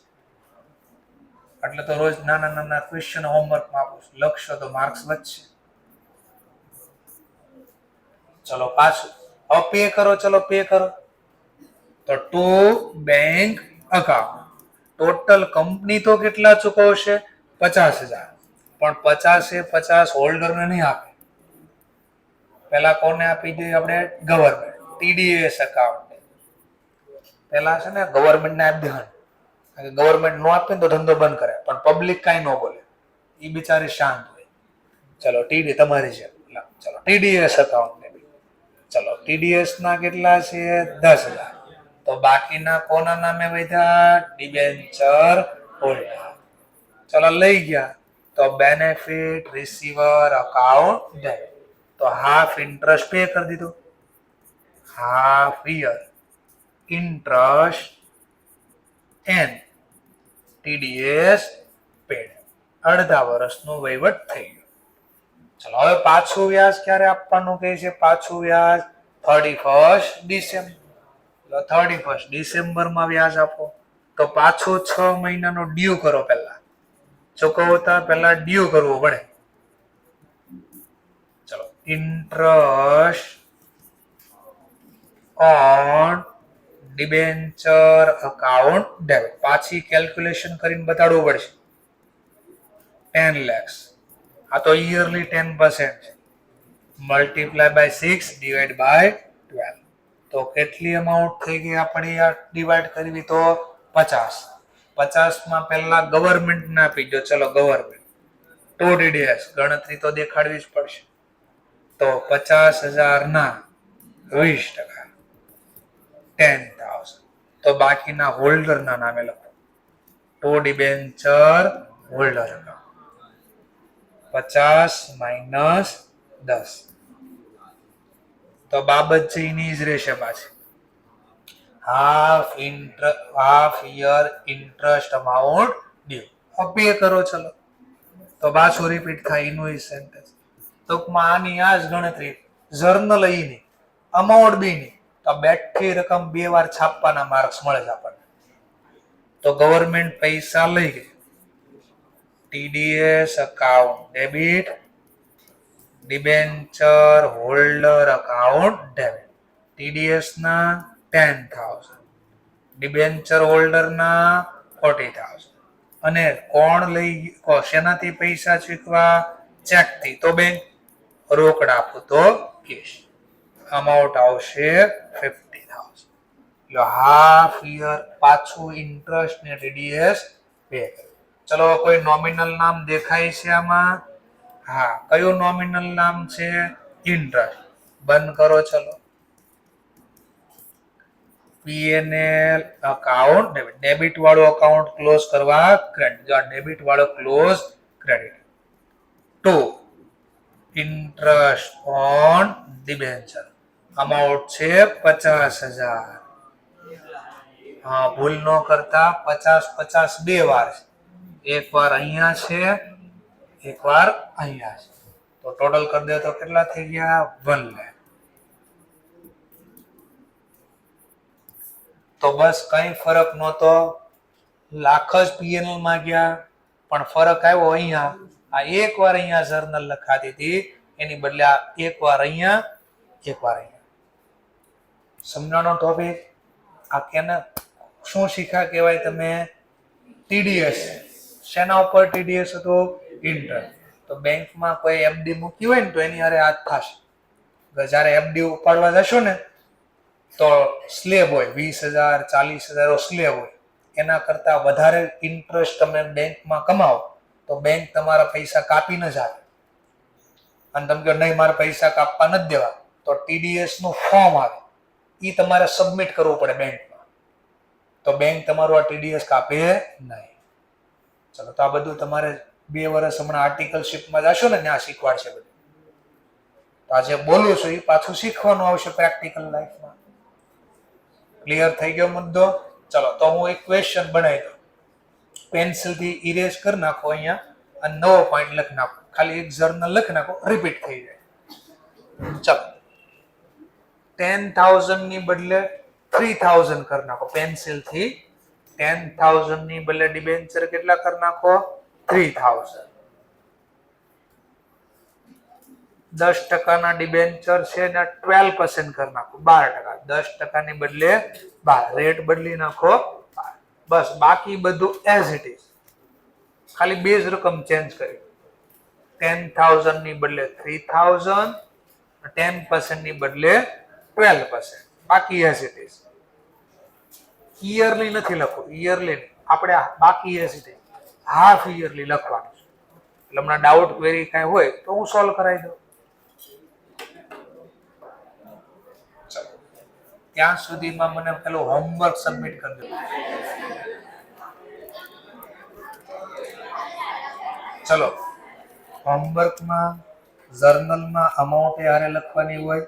એટલે તો રોજ નાના નાના ક્વેશ્ચન હોમવર્કમાં આપું છું. લખશો તો માર્ક્સ વધશે. ચલો પાછું હવે પે કરો. ચલો પે કરો. તો to bank account. Total company તો કેટલા ચૂકવશે? 50,000. પણ 50 હોલ્ડરને નહીં આપે. પેલા કોને આપી દઈએ આપણે? ગવર્મેન્ટ. TDS account. પેલા છે ને ગવર્મેન્ટને આપી દેવાનું. ગવર્મેન્ટ નો આપે ને તો ધંધો બંધ કરે, પણ પબ્લિક કાંઈ ન બોલે, એ બિચારી શાંત હોય. ચલો TD તમારી છે. ચલો TDS અકાઉન્ટ. ચલો TDS ના કેટલા છે? 10,000. તો બાકીના કોના નામે વધ્યા? Debenture holder. ચલો લઈ ગયા. તો બેનિફિટ રિસીવર અકાઉન્ટ ડેબિટ. તો હાફ ઇન્ટરેસ્ટ પે કરી દીધું. Half year interest and TDS paid. અડધા વર્ષનું વહીવટ થઈ ગયું. ચલો હવે પાછું વ્યાજ ક્યારે આપવાનું કહે છે? પાછું વ્યાજ 31 ડિસેમ્બર. 31 ડિસેમ્બરમાં વ્યાજ આપો. તો પાછું 6 મહિનાનો ડ્યુ કરો. પહેલા ચૂકવતા પહેલા ડ્યુ કરવું પડે. ચલો, interest on debenture account debit. પાછી કેલ્ક્યુલેશન કરીને બતાડવું પડશે. 10 lakhs. આ તો યરલી 10% છે. Multiply by 6 divide by 12. તો કેટલી અમાઉન્ટ થઈ ગઈ આપણે આ ડિવાઈડ કરવી તો 50. 50 માં પહેલા ગવર્મેન્ટ ના આપી દો. ચલો ગવર્મેન્ટ તો ડીડીએસ ગણતરી તો દેખાડવી જ પડશે. તો 50,000 ના 20%, 10,000. તો બાકીના હોલ્ડર ના નામે લખો. તો ડિબેન્ચર હોલ્ડર અકાઉન્ટ 50 માઇનસ 10. તો બાબત છે એની જ રહેશે પાછી. Half year interest amount due. Pay કરો. ચલો તો પાછું રિપીટ થાય એનું સેન્ટેન્સ. ટૂંકમાં આની આ જ ગણતરી. જર્નલ ની અમાઉન્ટ બી ની તો બેઠી રકમ 2 વાર છાપવાના માર્ક્સ મળે છે આપણને. તો ગવર્મેન્ટ પૈસા લઈ ગઈ. TDS account debit, debenture holder account debit. TDS ના 10,000, ડિબેન્ચર હોલ્ડર ના 40,000. અને કોણ લઈ શેનાથી પૈસા ચૂકવા? ચેક થી. તો બેંક. રોકડ આપો તો કેશ. અમાઉન્ટ આવશે 50,000. એટલે હાફ યર પાછું ઇન્ટરેસ્ટ ને ટીડીએસ પે. ચલો કોઈ નોમિનલ નામ દેખાય છે આમાં? હા, કયું નોમિનલ નામ છે? ઇન્ટરેસ્ટ. બંધ કરો. ચલો પીએનએલ અકાઉન્ટ ડેબિટ. ડેબિટ વાળો અકાઉન્ટ ક્લોઝ કરવા ક્રેડિટ. જો આ ડેબિટ વાળો close credit. To interest on debenture. Amount છે 50,000. હા, ભૂલ ન કરતા. 50 બે વાર છે. એક વાર અહીંયા છે, એક વાર અહીંયા છે. તો ટોટલ કરી દે તો કેટલા થઈ ગયા? 1 લાખ. તો બસ કઈ ફરક નહોતો. લાખ જ પીએનએલ માં ગયા, પણ ફરક આવ્યો અહીંયા. આ એક વાર અહીંયા જર્નલ લખાતી હતી, એની બદલે આ એક વાર અહીંયા, એક વાર અહીંયા. સમજાણો ટોપિક? આ કેને શું શીખ્યા કહેવાય તમે? ટીડીએસ. શેના ઉપર ટીડીએસ હતો? ઇન્ટરેસ્ટ. તો બેંકમાં કોઈ એફડી મૂકી હોય ને તો એની હારે હાથ થશે. જ્યારે એફડી ઉપાડવા જશો ને તો સ્લેબ હોય 20,000, 40,000 સ્લેબ હોય. એના કરતા વધારે ઇન્ટરેસ્ટ તમે બેંકમાં કમાવો તો બેંક તમારા પૈસા કાપી ન જાય. અને તમે કહો નહીં મારે પૈસા કાપવા નથી દેવા, તો ટીડીએસ નું ફોર્મ આવે, એ તમારે સબમિટ કરવું પડે બેંકમાં. તો બેંક તમારું આ ટીડીએસ કાપે નહીં. ચલો, તો આ બધું તમારે 2 વર્ષ હમણાં આર્ટિકલશીપમાં જશો ને ત્યાં શીખવાડશે બધું. તો આજે બોલું છું એ પાછું શીખવાનું આવશે પ્રેક્ટિકલ લાઈફમાં. ક્લિયર થઈ ગયો મુદ્દો? ચલો, તો હું એક ક્વેશ્ચન બનાવી દઉં. પેન્સિલ થી ઇરેઝ કરી નાખો અહીંયા અને નવો પોઈન્ટ લખી નાખો. ખાલી એક જર્નલ લખી નાખો, રિપીટ થઈ જાય. ચલો, 10,000 ની બદલે 3,000 કરી નાખો. પેન્સિલ થી 10,000 ની બદલે ડિબેન્ચર કેટલા કરી નાખો? 3,000. 10% ના ડિબેન્ચર છે ને 12% કરી નાખો. 12%. 10% ની બદલે 12. રેટ બદલી નાખો. બસ, બાકી બધું એઝ ઇટ ઇઝ. ખાલી બે જ રકમ ચેન્જ કરી. 10,000 ની બદલે 3,000, 10% ની બદલે 12%. બાકી એઝ ઇટ ઇઝ. યરલી નથી લખવું. યરલી આપણે બાકી as it is half yearly લખવાનું છે. એટલે હમણાં ડાઉટ ક્વેરી કાંઈ હોય તો હું સોલ્વ કરાવી દઉં. ત્યાં સુધીમાં મને પેલું હોમવર્ક સબમિટ કરી દો. ચલો, હોમવર્કમાં જર્નલમાં અમાઉન્ટ હારે લખવાની હોય,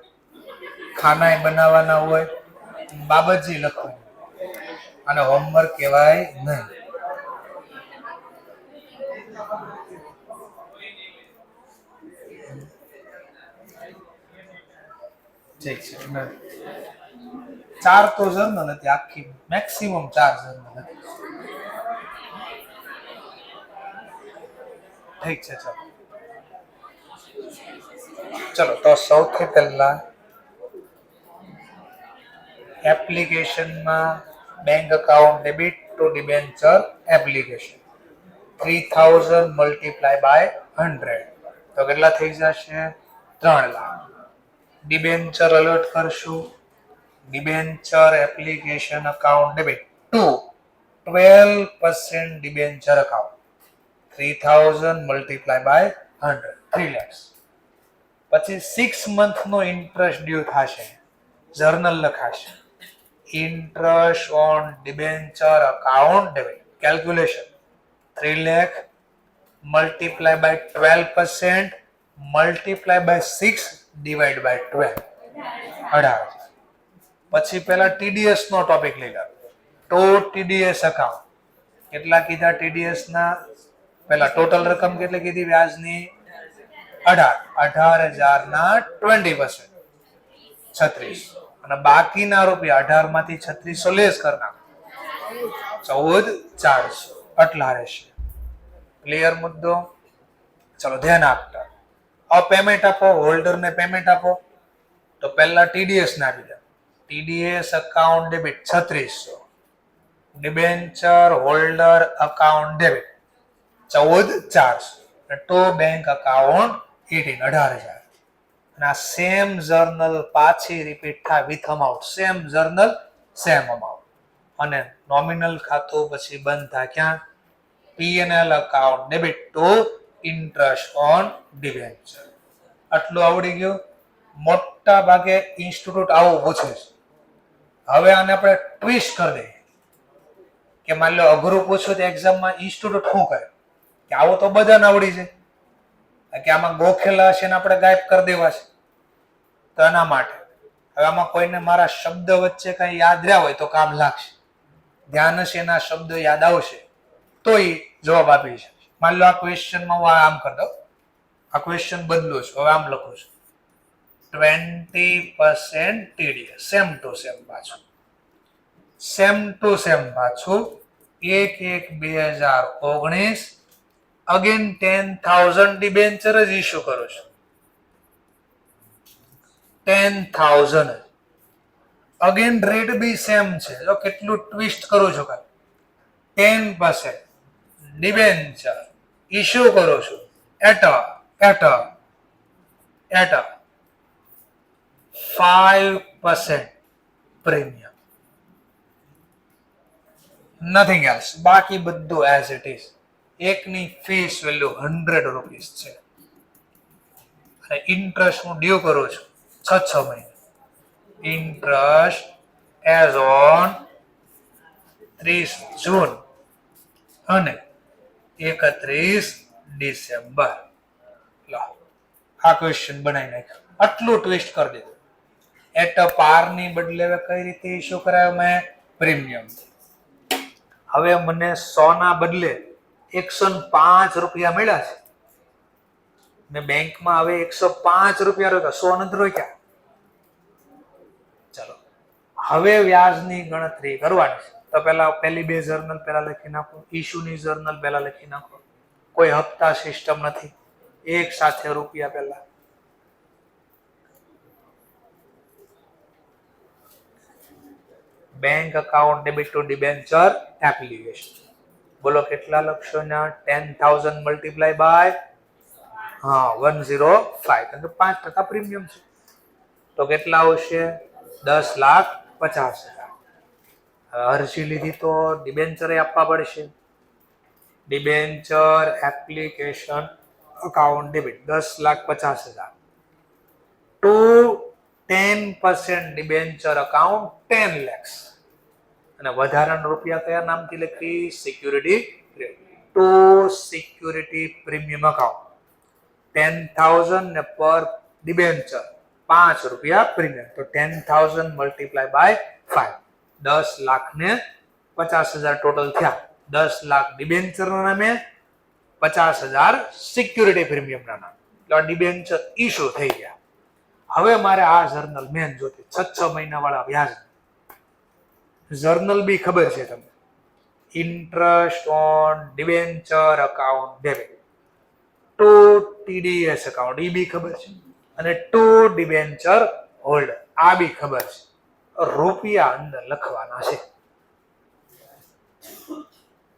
ખાના બનાવવાના હોય, બાબતજી લખવાની. અને હોમવર્ક કહેવાય નહીં. ઠીક છે. 4 તો જર્નલ હતી આખી, મેક્સિમમ 4 જર્નલ હતી. ઠીક છે. ચલો, તો સૌથી પહેલા એપ્લિકેશનમાં bank account debit to debenture application 3000 multiply by 100 તો કેટલા થઈ જશે 3 લાખ. ડિબેન્ચર અલર્ટ કરશું. Debenture application account debit to 12% debenture account 3000 multiply by 100 3 lakhs. પછી 6 month નો ઇન્ટરેસ્ટ ડ્યુ થશે. જર્નલ લખાશે interest on debenture account debit calculation 3 lakh multiply by 12% multiply by 6 divide by 12 18. પછી પેલા ટીડીએસ નો ટોપિક લઈ લો. તો TDS account કેટલા કીધા ટીડીએસ ના પેલા ટોટલ રકમ કેટલી કીધી વ્યાજની 18,000 ના 20% 36 અને બાકીના રૂપિયા 18 માંથી 3600 લેસ કરના 14,400 આટલા રહેશે. ક્લિયર મુદ્દો? ચલો ધ્યાન આપતા. હવે પેમેન્ટ આપો, હોલ્ડર ને પેમેન્ટ આપો. તો પહેલા ટીડીએસ ને આપી દો. TDS account debit 3600 debenture holder account debit 14,400 to bank account 18,000 અને આ સેમ જર્નલ પાછી રિપીટ થાય with amount same journal same amount અને નોમિનલ ખાતું પછી બંધ થાય ક્યાં PNL account debit to interest on debenture. આટલું આવડી ગયું. મોટા ભાગે ઇન્સ્ટિટ્યૂટ આવું પૂછે છે. હવે આને આપણે ટ્વિસ્ટ કરી દઈએ કે માની લો અઘરું પૂછ્યું તો એક્ઝામમાં ઇન્સ્ટિટ્યૂટ શું કરે કે આવું તો બધાને આવડી છે કે આમાં ગોખેલા છે ને આપણે ગાયબ કરી દેવા છે. તો એના માટે હવે આમાં કોઈને મારા શબ્દ વચ્ચે કઈ યાદ રહ્યા હોય તો કામ લાગશે. ધ્યાન હશે એના શબ્દો યાદ આવશે તો એ જવાબ આપી શકે. માની લો આ ક્વેશ્ચનમાં હું આમ કરી દઉં. આ ક્વેશ્ચન બદલું છું. હવે આમ લખું છું 20% ટીડીએસ સેમ ટુ સેમ પાછું 1/1/2019 અગેન 10,000 ડિબેન્ચર જ ઇશ્યુ કરું છું. 10,000 અગેન રેટ બી સેમ છે. જો કેટલું ટ્વિસ્ટ કરું છું કાલે 10% ડિબેન્ચર ઇશ્યુ કરું છું એટ 5% પ્રીમિયમ. Nothing else. બાકી બધું એઝ ઇટ ઇઝ. એકની ફીસ વેલ્યુ 100 રૂપીસ છે અને ઇન્ટરેસ્ટ હું ડ્યુ કરું છું 6 મહિને. ઇન્ટરેસ્ટ એઝ ઓન 30 જૂન અને 31 ડિસેમ્બર. લો આ ક્વેશ્ચન બનાવી નાખ્યો. આટલું ટ્વિસ્ટ કરી દીધું. એટ પાર ની બદલે કઈ રીતે ઇશ્યુ કરાયો મેં પ્રીમિયમ. હવે મને 100 ના બદલે 105 રૂપિયા મળ્યા છે ને બેંકમાં હવે 105 રૂપિયા રોક્યા 100 નથી રોક્યા. ચલો હવે વ્યાજની ગણતરી કરવાની છે. તો પેલા પહેલી બે જર્નલ પહેલા લખી નાખો. ઇશ્યુની જર્નલ પહેલા લખી નાખો. કોઈ હપ્તા સિસ્ટમ નથી. એક સાથે રૂપિયા પહેલા bank account debit to debenture application. બોલો કેટલા લખશો ને 10,000 મલ્ટીપ્લાય બાય 105 કારણ કે 5% પ્રીમિયમ છે તો કેટલા આવશે 10,50,000. અરજી લીધી તો ડિબેન્ચર આપવા પડશે. Debenture application account debit 10,50,000 to 10% debenture account 10 lakhs અને વધારાના રૂપિયા કયા નામથી લખી security to security premium account 10,000 ને પર ડિબેન્ચર 5 રૂપિયા પ્રીમિયમ તો 10,000 મલ્ટીપ્લાય બાય 5 10 લાખ ને 50,000 ટોટલ થયા. 10 લાખ ડિબેન્ચર ના નામે 50,000 સિક્યુરિટી પ્રીમિયમ ના નામે. એટલે ડિબેન્ચર ઇશ્યુ થઈ ગયા. હવે મારે આ જર્નલ મેન જોતી 6 મહિના વાળા વ્યાજ જર્નલ બી ખબર છે તમને. Interest on debenture account debit to TDS account એ બી ખબર છે અને ટુ ડિબેન્ચર હોલ્ડર આ બી ખબર છે. રૂપિયા અંદર લખવાના છે.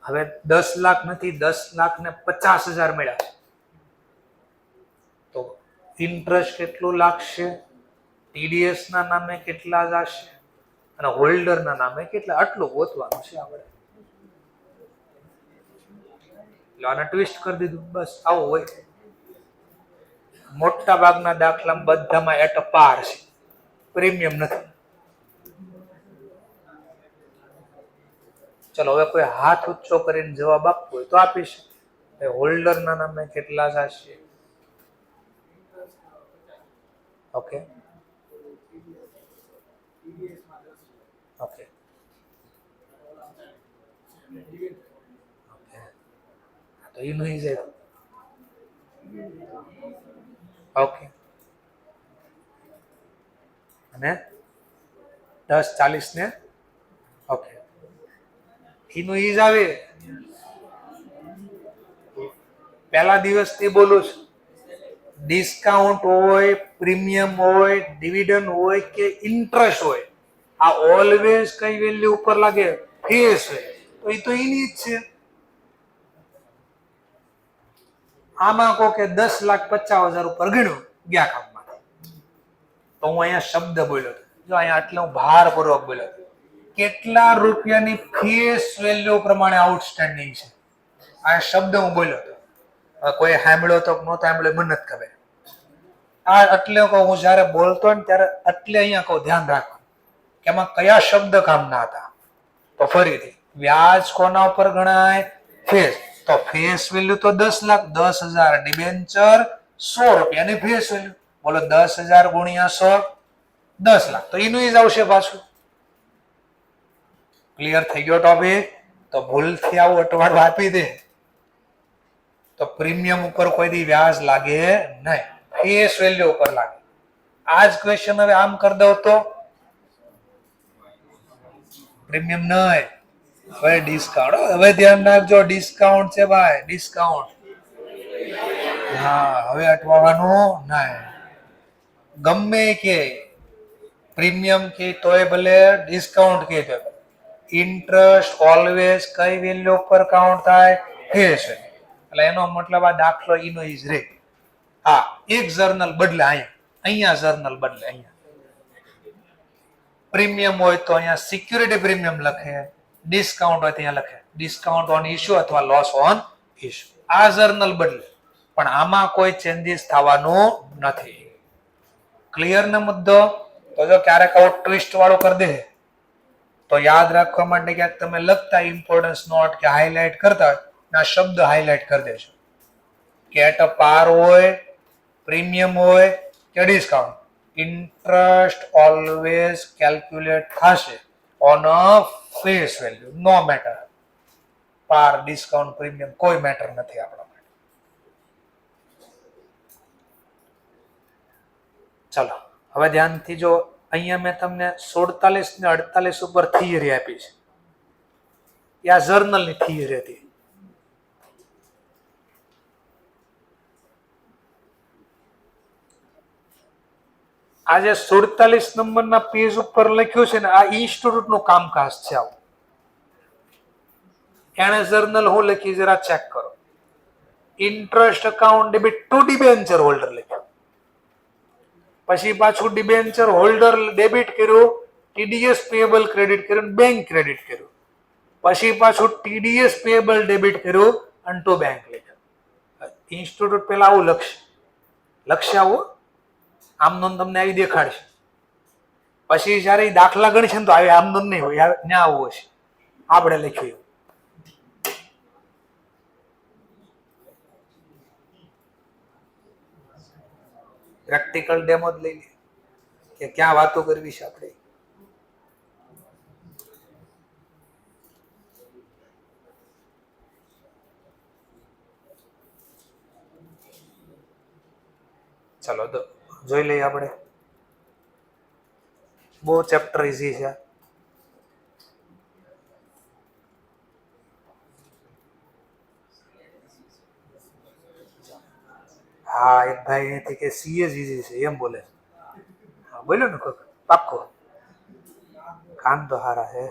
હવે 10 લાખ નથી, 10,50,000 મળ્યા તો ઇન્ટરેસ્ટ કેટલું લાગશે, ટીડીએસ ના નામે કેટલા જશે અને હોલ્ડર ના નામે કેટલા, આટલું ગોતવાનું છે આપણે. એટલે આને ટ્વિસ્ટ કરી દીધું, બસ આવું હોય. મોટા ભાગના દાખલા બધામાં એટ પાર છે, પ્રીમિયમ નથી. ચલો હવે કોઈ હાથ ઊંચો કરીને જવાબ આપવો હોય તો આપીશ. હોલ્ડર ના નામે કેટલા જશે? ઓકે ઓકે તો એ નહીં જાય. ઓકે અને 10, 40 ને ઓકે એનું ઈજ આવે. પહેલા દિવસ થી બોલું છું, ડિસ્કાઉન્ટ હોય, પ્રીમિયમ હોય, ડિવિડન્ડ હોય કે ઇન્ટરેસ્ટ હોય, આ ઓલવેઝ કઈ વેલ્યુ ઉપર લાગે? Face value. તો એ તો એની જ છે. આમાં કહો કે 10,50,000 ઉપર ગણ્યું ગયા કામમાં, તો હું અહીંયા શબ્દ બોલ્યો હતો. જો અહીંયા એટલે હું ભારપૂર્વક બોલ્યો હતો, કેટલા રૂપિયાની ફેસ વેલ્યુ પ્રમાણે આઉટસ્ટેન્ડિંગ છે, આ શબ્દ હું બોલ્યો હતો. કોઈ સાંભળ્યો તો ન સાંભળ્યો મને નથી ખબર. આ એટલે કહું, હું જયારે બોલતો ને ત્યારે એટલે અહીંયા કહું ધ્યાન રાખવાનું કે એમાં કયા શબ્દ કામના હતા. તો ફરીથી, વ્યાજ કોના ઉપર ગણાય? ફેસ. તો ફેસ વેલ્યુ તો 10 લાખ, 10,000 ડિબેન્ચર, 100 રૂપિયાની ફેસ વેલ્યુ. બોલો 10,000 ગુણ્યા 100, 10 લાખ. તો એનું જ આવશે પાછું. ક્લિયર થઈ ગયો ટોપિક? તો ભૂલથી આવું અટવાડું આપી દે તો પ્રીમિયમ ઉપર કોઈ દી વ્યાજ લાગે નહીં, ફેસ વેલ્યુ ઉપર લાગે. આ જ ક્વેશ્ચન હવે આમ કરી દઉં તો પ્રીમિયમ નહીં, ભાઈ ડિસ્કાઉન્ટ. હવે ધ્યાન રાખજો, ડિસ્કાઉન્ટ છે ભાઈ, ડિસ્કાઉન્ટ. હા, હવે અટવાનું નહીં. ગમે કે પ્રીમિયમ કે તોય ભલે, ડિસ્કાઉન્ટ કે તો ઇન્ટરેસ્ટ ઓલવેઝ કઈ વેલ્યુ ઉપર કાઉન્ટ થાય? Face value. એટલે એનો મતલબ આ દાખલો ઈનો ઈજ રે. હા, એક જર્નલ બદલે અહીંયા જર્નલ બદલે અહીંયા. પ્રીમિયમ હોય તો અહીંયા સિક્યુરિટી પ્રીમિયમ લખે, ડિસ્કાઉન્ટ હોય તો અહીંયા લખે ડિસ્કાઉન્ટ ઓન ઇશ્યુ અથવા લોસ ઓન ઇશ્યુ. આ જર્નલ બદલે, પણ આમાં કોઈ ચેન્જીસ થવાનું નથી. ક્લિયર ને મુદ્દો? તો જો ક્યારેક આવું ટ્વિસ્ટ વાળું કરી દે તો યાદ રાખવા માટે ક્યાંક તમે લખતા ઇમ્પોર્ટન્સ નોટ કે હાઇલાઇટ કરતા હોય, આ શબ્દ હાઇલાઇટ કરી દેજો કે એટ અ પાર હોય, પ્રીમિયમ હોય કે ડિસ્કાઉન્ટ, ઇન્ટરેસ્ટ ઓલવેઝ કેલ્ક્યુલેટ થશે on a face value, no matter. Par, discount, premium કોઈ મેટર નથી આપણા માટે. ચલો હવે ધ્યાનથી જો, અહીંયા મેં તમને 47 ને 48 ઉપર થિયરી આપી છે. આ જર્નલની થિયરી હતી. આજે 47 નંબરના પેજ ઉપર લખ્યું છે ને, આ ઇન્સ્ટિટ્યૂટ નું કામકાજ છે. આવું એને જર્નલ હું લખી જરા ચેક કરો. Interest account debit to debenture holder લખ્યું, પછી પાછું ડિબેન્ચર હોલ્ડર ડેબિટ કર્યું, ટીડીએસ પેએબલ ક્રેડિટ કર્યું, બેંક ક્રેડિટ કર્યું, પછી પાછું ટીડીએસ પેએબલ ડેબિટ કર્યું અને ટુ બેંક લખ્યું. ઇન્સ્ટિટ્યૂટ પેલા આવું લખશે આવું આમનો તમને આવી દેખાડશે. પછી જયારે દાખલા ગણશે ને તો આવી આમનો નહીં હોય, ત્યાં આવું હશે આપણે લખ્યું. પ્રેક્ટિકલ ડેમો જ લઈ લે કે ક્યાં વાતો કરવી છે આપણે. ચલો તો જોઈ લઈએ આપણે. બહુ ચેપ્ટર ઈઝી છે. હા, એક ભાઈ અહીંથી કે સીએ જ ઈઝી છે એમ બોલે. હા બોલ્યો ને પાક્કો. કાન તો હારા હે.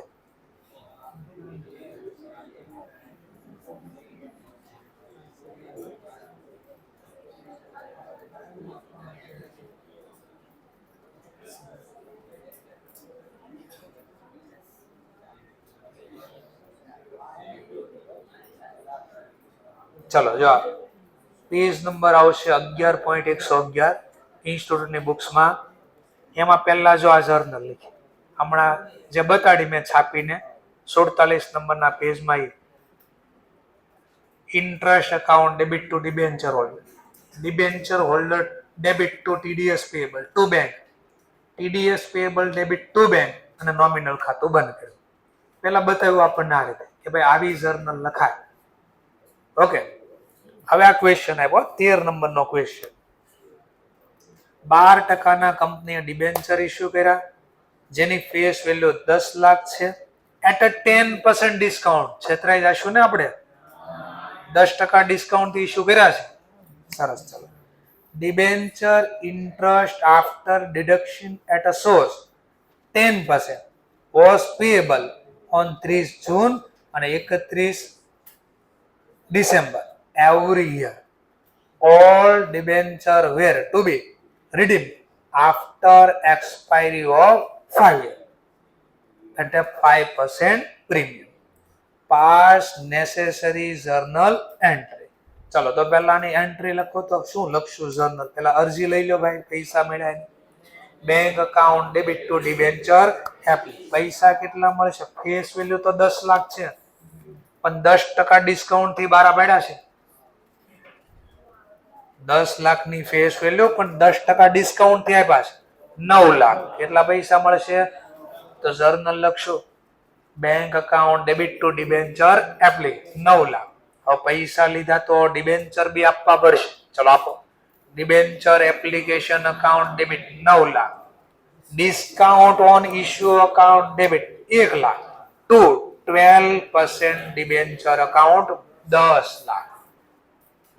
ચલો જો પેજ નંબર આવશે 11.111 ઇન્સ્ટિટ્યૂટની બુક્સમાં. એમાં પહેલા જો આ જર્નલ લખી હમણાં જે બતાડી મેં છાપીને 47 નંબરના પેજમાં interest account debit to debenture holder, debenture holder debit to TDS payable to bank, TDS payable debit to bank અને નોમિનલ ખાતું બંધ કર્યું. પહેલા બતાવ્યું આપણને આ રીતે કે ભાઈ આવી જર્નલ લખાય. ઓકે, હવે આ ક્વેશ્ચન આવ્યો 13 નંબરનો ક્વેશ્ચન. 12% કંપનીએ ડિબેન્ચર ઇસ્યુ કર્યા જેની ફેસ વેલ્યુ 10 લાખ છે એટ અ 10% ડિસ્કાઉન્ટ. છેતરાઈ જશું ને આપણે, 10% ડિસ્કાઉન્ટ થી ઇસ્યુ કર્યા છે. સરસ. ચાલો, debenture interest after deduction at a source 10% was payable on 30 June અને 31 December every year. All debenture were to be redeemed after expiry of 5 years at a 5% premium. Pass necessary journal entry. ચલો તો પહેલાની entry લખો. તો શું લખશું journal? પહેલા અરજી લઈ લો ભાઈ, પૈસા મળ્યા. Bank account debit to debenture એપ્લી. પૈસા કેટલા મળશે? ફેસ વેલ્યુ તો 10 લાખ છે પણ 10% ડિસ્કાઉન્ટ થી બારા પડ્યા છે. 10 લાખની ફેસ વેલ્યુ પણ 10% ડિસ્કાઉન્ટ થી આપ્યા છે 9 લાખ. કેટલા પૈસા મળશે? તો જર્નલ લખશું bank account debit to debenture એપ્લી 9 લાખ. હવે પૈસા લીધા તો ડિબેન્ચર બી આપવા પડશે. ચલો આપો. Debenture application account debit 9 lakh. Discount on issue account debit 1 lakh to 12% debenture account 10 lakh.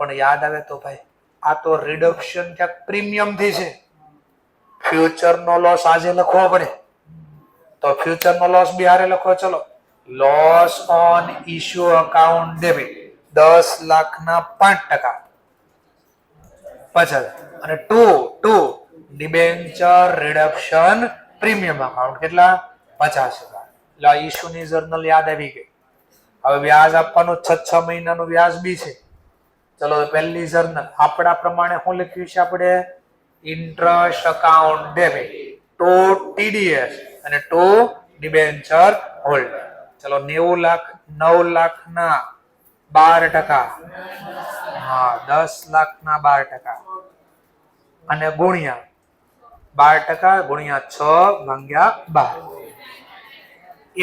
પણ યાદ આવે તો ભાઈ આ તો રિડક્શન ક્યાંક પ્રીમિયમ થી છે. ફ્યુચર નો લોસ આજે લખવો પડે તો ફ્યુચર નો લોસ બી હારે લખો. ચલો, loss on issue account debit 10 લાખના 5% 50,000 અને to debenture reduction premium account કેટલા? 50,000. એટલે આ ઇશ્યુની જર્નલ યાદ આવી ગઈ. હવે વ્યાજ આપવાનું 6 મહિનાનું વ્યાજ બી છે. ચલો પહેલી જર્નલ આપણા પ્રમાણે શું લખ્યું છે આપણે? Interest account debit to TDS અને ટુ ડિબેન્ચર હોલ્ડર. ચલો 90 લાખ 9 લાખના 12%, હા 10 લાખના 12% અને ગુણ્યા 12% ગુણ્યા 6 ભાગ્યા 12.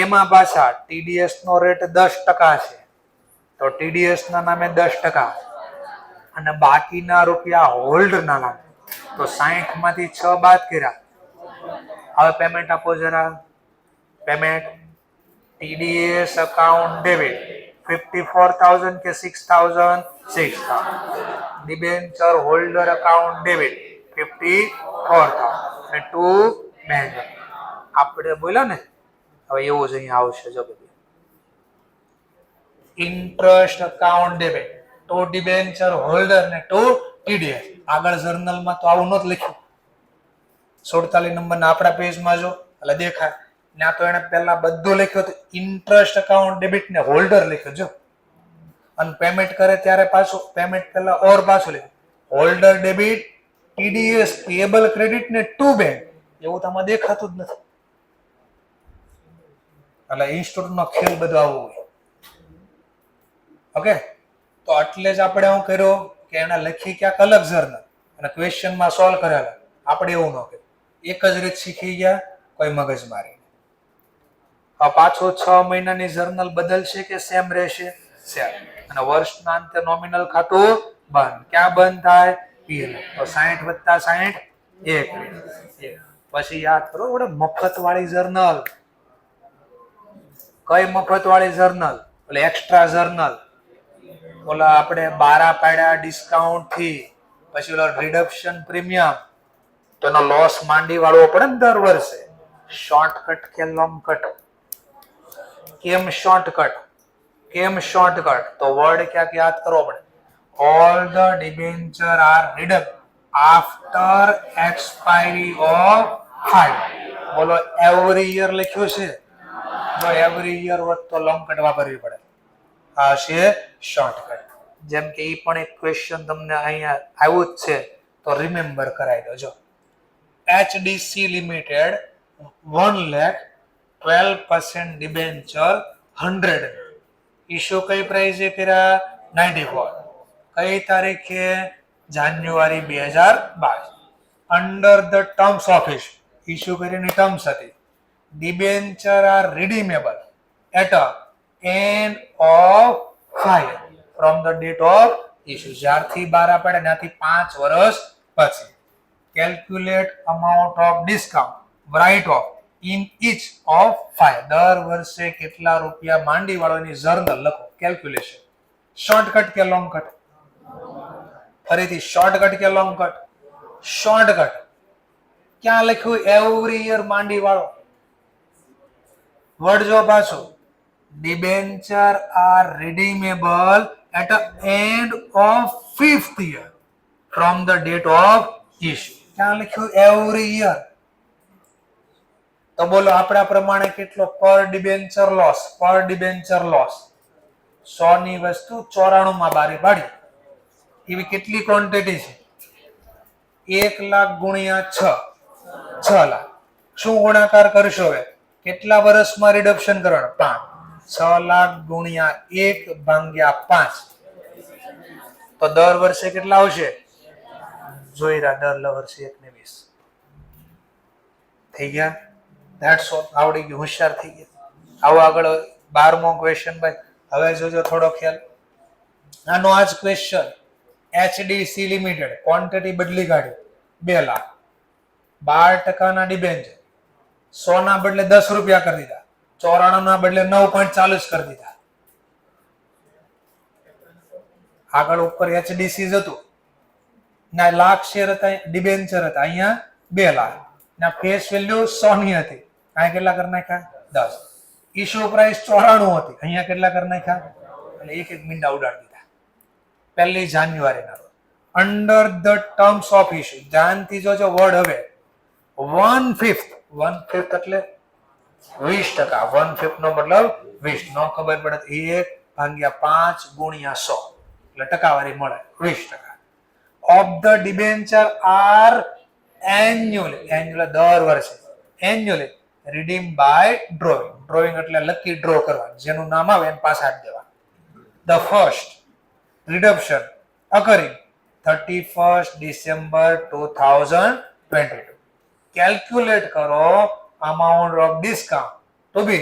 એમાં પાછા ટીડીએસ નો રેટ 10% છે તો ટીડીએસ ના નામે 10% અને બાકીના રૂપિયા હોલ્ડર ના નામે. તો 60 માંથી 6 બાદ કર્યા. હવે પેમેન્ટ આપો જરા. પેમેન્ટ ટીડીએસ અકાઉન્ટ ડેબિટ 54,000 કે 6,000? 6,000. ડિબેન્ચર હોલ્ડર અકાઉન્ટ ડેબિટ 54,000 અને ટુ બેંક. આપણે બોલ્યા ને હવે એવું જ અહીંયા આવશે. જો બધું interest account debit to debenture holder ને ટુ ટીડીએસ. આગળ જર્નલમાં તો આવું નહોતું લખ્યું. 47 નંબરના આપણા પેજમાં જો એટલે દેખાય. ત્યાં તો એને પહેલા બધું લખ્યું હતું. ઇન્ટરેસ્ટ અકાઉન્ટ ડેબિટ ને હોલ્ડર લખ્યું જો. અને પેમેન્ટ કરે ત્યારે પાછું પેમેન્ટ પહેલા ઓર પાછું લખ્યું holder debit TDS payable credit ને ટુ બેંક. એવું તો આમાં દેખાતું જ નથી. એટલે ઇન્સ્ટિટ્યૂટનો ખેલ બધો આવું હોય. ઓકે, તો એટલે જ આપણે શું કર્યું કે એને લખી ક્યાંક અલગ જર્નલ અને ક્વેશ્ચનમાં સોલ્વ કરેલા. આપણે એવું ન કર્યું. એક જ રીત શીખી ગયા, કોઈ મગજ મારી. પાછું 6 મહિનાની જર્નલ બદલશે કે સેમ રહેશે? સેમ. અને વર્ષના અંતે નોમિનલ ખાતું બંધ. ક્યાં બંધ થાય? પીએલ. તો 60 + 60 1. પછી યાદ કરો આપણે મફત વાળી જર્નલ. કઈ મફત વાળી જર્નલ? એટલે એક્સ્ટ્રા જર્નલ. ઓલા આપણે 12 પાડ્યા ડિસ્કાઉન્ટ થી પછી ઓલા રિડક્શન પ્રીમિયમ તો એનો લોસ માંડી વાળવો પડે ને દર વર્ષે. શોર્ટકટ કે લોંગ કટ? કેમ શોર્ટકટ? તો વર્ડ ક્યાં યાદ કરવો પડે? All the debenture are redeem after expiry of 5. બોલો એવરી યર લખ્યું છે? જો એવરી યર હોત તો લોંગ કટ વાપરવી પડે. આ છે શોર્ટકટ. જેમ કે એ પણ એક ક્વેશ્ચન તમને અહીંયા આવ્યું જ છે તો રિમેમ્બર કરાવી દો. જો એચડીસી લિમિટેડ 1,12% ડિબેન્ચર 100 ઇશ્યુ કઈ પ્રાઇસે કર્યા? 94. કઈ તારીખે? જાન્યુઆરી 2022. Under the terms of issue કરીને ટર્મ્સ હતી. Debenture are redeemable at a end of 5 from the date of issue. જ્યારથી બહાર પડે ત્યાંથી 5 વર્ષ પછી. Calculate amount of discount write off in each of 5. દર વર્ષે કેટલા રૂપિયા માંડી વાળોની જર્નલ લખો. કેલ્ક્યુલેશન. શોર્ટકટ કે લોંગ કટ? ફરીથી શોર્ટકટ કે લોંગ કટ? શોર્ટકટ. ક્યાં લખ્યું એવરી યર માંડી વાળો? વર્ડ જો પાછું. Debenture are redeemable at end of 5th year from the date of issue. ક્યાં લખ્યું એવરી યર? તો બોલો આપણા પ્રમાણે કેટલો પર ડિબેન્ચર લોસ? 100 ની વસ્તુ 94 માં બારી પાડી. એવી કેટલી ક્વોન્ટિટી છે? 1 લાખ ગુણ્યા 6 લાખ. શું ગુણાકાર કરશો હવે? કેટલા વર્ષમાં રિડક્શન કરવાનું? 5. 6 લાખ ગુણ્યા 1 ભાગ્યા 5. તો દર વર્ષે કેટલા આવશે? જોઈ રહ્યા, દર વર્ષે 1 ને 20 થઈ ગયા. That's all. આવડી ગયું, હોશિયાર થઈ ગયા. આવો આગળ 12મો ક્વેશ્ચન ભાઈ. હવે જોજો થોડો ખ્યાલ. આનો આ જ ક્વેશ્ચન. એચડીસી લિમિટેડ ક્વોન્ટિટી બદલી કાઢી 2 લાખ. 12% ડિબેન્ચર 100 ના બદલે 10 રૂપિયા કરી દીધા. 94 ના બદલે 9.40 કરી દીધા. આગળ ઉપર એચડીસી હતું ના લાખ શેર હતા, ડિબેન્ચર હતા. અહીંયા 2 લાખ ના ફેસ વેલ્યુ 100 ની હતી. અહીંયા કેટલા કરી નાખ્યા? 10. ઇશ્યુ પ્રાઇસ 94 હતી. અહીંયા કેટલા કરી નાખ્યા? એટલે એક મીંડા ઉડાડી દીધા. 1 જાન્યુઆરી ના રોજ. Under the terms of issue. ધ્યાનથી જોજો વર્ડ. હવે 1/5 એટલે 20%. 1/5 નો મતલબ 20. નો ખબર પડે 1/5 ગુણ્યા 100 એટલે ટકાવારી મળે 20%. Of the debenture are annually. Annual દર વર્ષે. Annually redeem by drawing. Drawing એટલે લકી ડ્રો કરવા. જેનું નામ આવે એને પાછા આપી દેવા. The first reduction occurring 31st December 2022. કેલ્ક્યુલેટ કરો amount of discount to be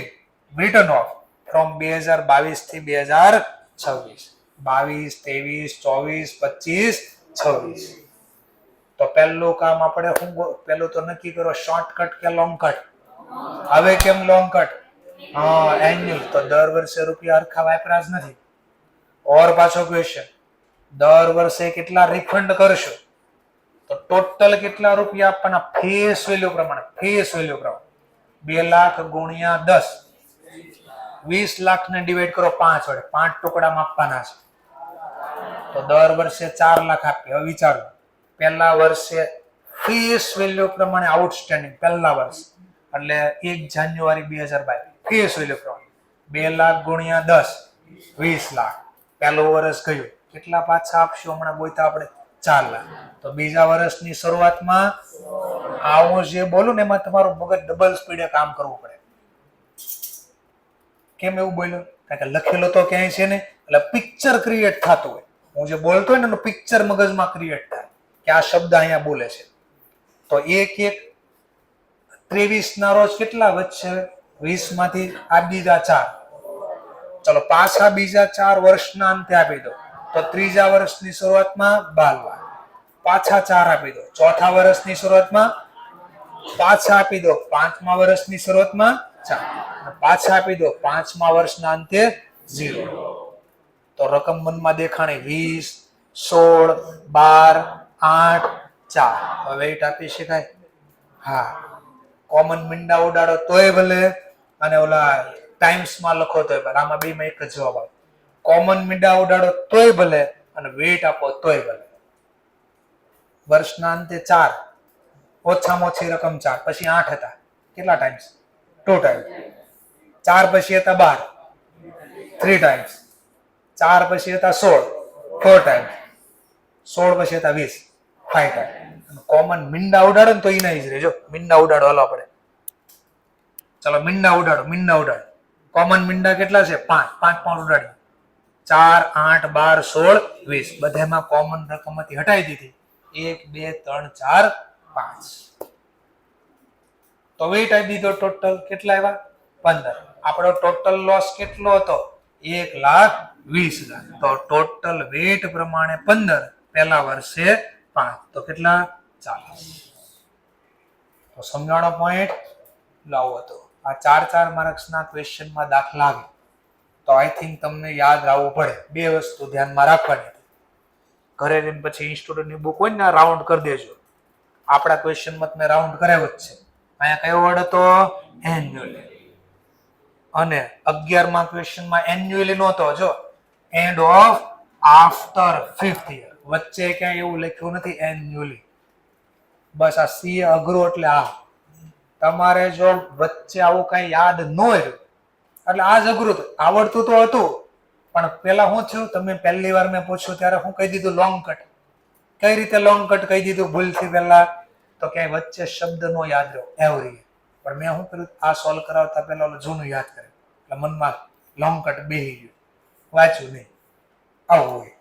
written off from 2022 થી 2026. 22, 23, 24, 25, 26. તો પહેલું કામ આપણે શું? પહેલું તો નક્કી કરો શોર્ટકટ કે લોંગ કટ? હવે કેમ લોંગ કટ? એન્યુઅલ. તો દર વર્ષે રૂપિયા હરખા વાપરા જ નથી. ઓર પાછો ક્વેશ્ચન. દર વર્ષે કેટલા રિફંડ કરશો? તો ટોટલ કેટલા રૂપિયા આપવાના? ફેસ વેલ્યુ પ્રમાણે. 2 લાખ ગુણ્યા 10. 20 લાખ ને ડિવાઈડ કરો 5 વડે. 5 ટુકડામાં આપવાના છે. તો દર વર્ષે 4 લાખ આપીએ. હવે વિચારો, પહેલા વર્ષે ફેસ વેલ્યુ પ્રમાણે આઉટસ્ટેન્ડિંગ પહેલા વર્ષ એટલે 1 જાન્યુઆરી 2022 ફેસ વેલ્યુ પ્રમાણે 2 લાખ ગુણ્યા 10 20 લાખ. પહેલું વર્ષ ગયું. કેટલા પાછા આપશો? હમણાં બોલતા આપણે 4 લાખ. તો બીજા વર્ષની શરૂઆતમાં હું જે બોલું ને એમાં તમારું મગજ ડબલ સ્પીડે કામ કરવું પડે. કેમ એવું બોલ્યો? કારણ કે લખેલો તો ક્યાંય છે ને, એટલે પિક્ચર ક્રિએટ થતું હોય. હું જે બોલતો હોય ને એનું પિક્ચર મગજમાં ક્રિએટ થાય કે આ શબ્દ અહીંયા બોલે છે. તો 1/1/23 ના રોજ કેટલા વધશે? 20 માંથી આપી દીધા 4. ચલો પાછા બીજા 4 વર્ષના અંતે આપી દો. તો ત્રીજા વર્ષની શરૂઆતમાં 12 લાખ. પાછા 4 આપી દો. ચોથા વર્ષની શરૂઆતમાં પાછા આપી દો. 5મા વર્ષની શરૂઆતમાં 4. પાછા આપી દો 5મા વર્ષના અંતે 0. તો રકમ મનમાં દેખાણી 20, 16, 12, 8, 4. હવે વેઇટ આપી શકાય? હા. કોમન મીંડા ઉડાડો તોય ભલે અને ઓલા ટાઈમ્સમાં લખો તોય ભલે. આમાં બેમાં એક જ જવાબ આવે. કોમન મીંડા ઉડાડો તોય ભલે અને વેટ આપો તોય ભલે. વર્ષના અંતે 4, ઓછામાં ઓછી રકમ 4, પછી 8 હતા. કેટલા ટાઈમ્સ? 2 ટાઈમ્સ. 4 પછી હતા 12, 3 ટાઈમ્સ. 4 પછી હતા 16, 4 ટાઈમ્સ. 16 પછી હતા 20, 5 ટાઈમ્સ. કોમન મીંડા ઉડાડો ને તો ઈ નહીં જ રહેજો. મીંડા ઉડાડો હાલો આપણે. ચલો મીંડા ઉડાડો. કોમન મીંડા કેટલા છે? 5. 5 પણ ઉડાડી. 4, 8, 12, 16, 20. બધામાં કોમન રકમમાંથી હટાવી દીધી. 1, 2, 3, 4, 5. તો વેટ આપી દીધો. ટોટલ કેટલા આવ્યા? 15. આપણો ટોટલ લોસ કેટલો હતો? 1,20,000. તો ટોટલ વેટ પ્રમાણે 15, પહેલા વર્ષે 5, તો કેટલા? 40. તો સમજાણો પોઈન્ટ લાવો હતો. આ 4 માર્ક્સના ક્વેશ્ચનમાં દાખલા આવે તો આઈ થિંક તમને યાદ રાખવું પડે. 2 વસ્તુ ધ્યાનમાં રાખવાની. ઘરે જઈને પછી ઇન્સ્ટિટ્યૂટની બુક હોય ને રાઉન્ડ કરી દેજો. આપણા ક્વેશ્ચનમાં તમે રાઉન્ડ કરાવ્યો જ છે. અહીંયા કયો વર્ડ હતો? એન્યુઅલી. અને 11મા ક્વેશ્ચનમાં એન્યુઅલી નહોતો. જો end of after 5th year, વચ્ચે ક્યાંય એવું લખ્યું નથી એન્યુઅલી. બસ આ સી અઘરો એટલે આ. તમારે જો વચ્ચે આવું કઈ યાદ ન હોય એટલે આ જ અઘરું. આવડતું તો હતું પણ પેલા શું થયું? તમે પહેલી વાર મેં પૂછ્યું ત્યારે હું કહી દીધું લોંગ કટ. કઈ રીતે લોંગ કટ કહી દીધું ભૂલથી પહેલા? તો ક્યાંય વચ્ચે શબ્દ નો યાદ રહ્યો એવરી. પણ મેં શું કર્યું? આ સોલ્વ કરાવતા પહેલા જૂનું યાદ કર્યું એટલે મનમાં લોંગ કટ બેહી ગયું, વાંચ્યું નહીં. આવું હોય.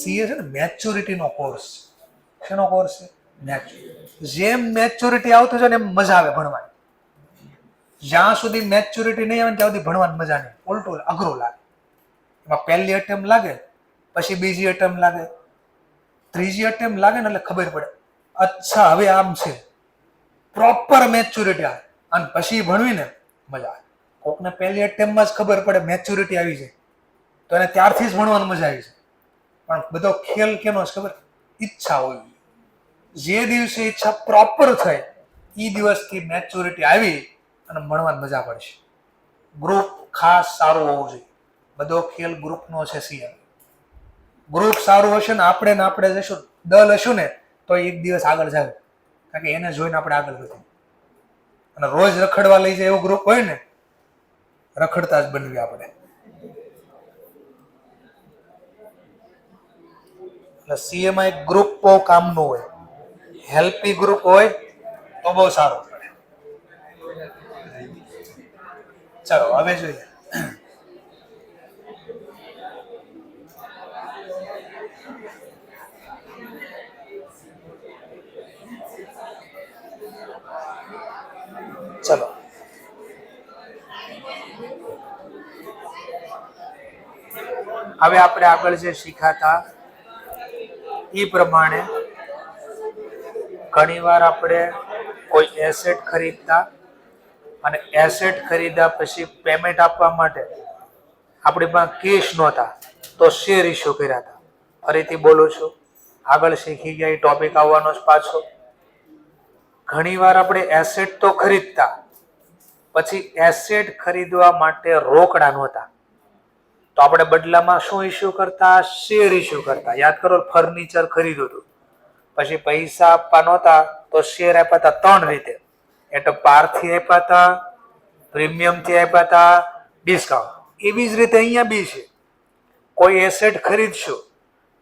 સીએ છે ને મેચ્યોરિટીનો કોર્સ. શેનો કોર્સ છે? મેચ્યોરિટી. જેમ મેચ્યોરિટી આવતું છે ને એમ મજા આવે ભણવાની. જ્યાં સુધી મેચ્યોરિટી નહીં આવે ત્યાં સુધી ભણવાની મજા નહીં. ઉલટું અઘરું લાગે. એમાં પહેલી અટેમ્પ લાગે, પછી બીજી અટેમ્પ લાગે, ત્રીજી અટેમ્પ લાગે ને એટલે ખબર પડે અચ્છા હવે આમ છે. પ્રોપર મેચ્યોરિટી આવે અને પછી ભણવીને મજા આવે. કોકને પહેલી અટેમ્પમાં જ ખબર પડે મેચ્યોરિટી આવી જાય તો એને ત્યારથી જ ભણવાની મજા આવી જાય. પણ બધો ખેલ કેનો છે ખબર? ઈચ્છા હોય. જે દિવસે ઈચ્છા પ્રોપર થાય એ દિવસથી મેચ્યોરિટી આવી અને ભણવાની મજા પડશે. ગ્રુપ ખાસ સારું હોવું જોઈએ. બધો ખેલ ગ્રુપનો છે. સીએમ ગ્રુપ સારું હશે ને આપણે જશું, દલ હશું ને તો એક દિવસ આગળ જાય. કારણ કે એને જોઈને આપણે આગળ વધીએ. અને રોજ રખડવા લઈ જાય એવું ગ્રુપ હોય ને, રખડતા જ બનવી આપણે. એટલે સીએમાં એક ગ્રુપ બહુ કામનું હોય. હેલ્પી ગ્રુપ હોય તો બહુ સારું પડે. ચાલો હવે જોઈએ. ચલો હવે આપણે આગળ જે શીખાતા એ પ્રમાણે ઘણીવાર આપણે કોઈ એસેટ ખરીદતા અને એસેટ ખરીદ્યા પછી પેમેન્ટ આપવા માટે આપણી પાસે કેશ નહોતા તો શેર ઇસ્યુ કર્યા હતા. ફરીથી બોલું છું, આગળ શીખી ગયા એ ટોપિક આવવાનો જ પાછો. ઘણીવાર આપણે એસેટ તો ખરીદતા, પછી એસેટ ખરીદવા માટે રોકડા નહોતા તો આપણે બદલામાં શું ઇસ્યુ કરતા? શેર ઇસ્યુ કરતા. યાદ કરો, ફર્નિચર ખરીદ્યું હતું પછી પૈસા આપવા નહોતા તો શેર આપ્યા હતા 3 રીતે. એટલે પારથી આપ્યા હતા, પ્રીમિયમથી આપ્યા હતા, ડિસ્કાઉન્ટ. એવી જ રીતે અહીંયા બી છે. કોઈ એસેટ ખરીદશું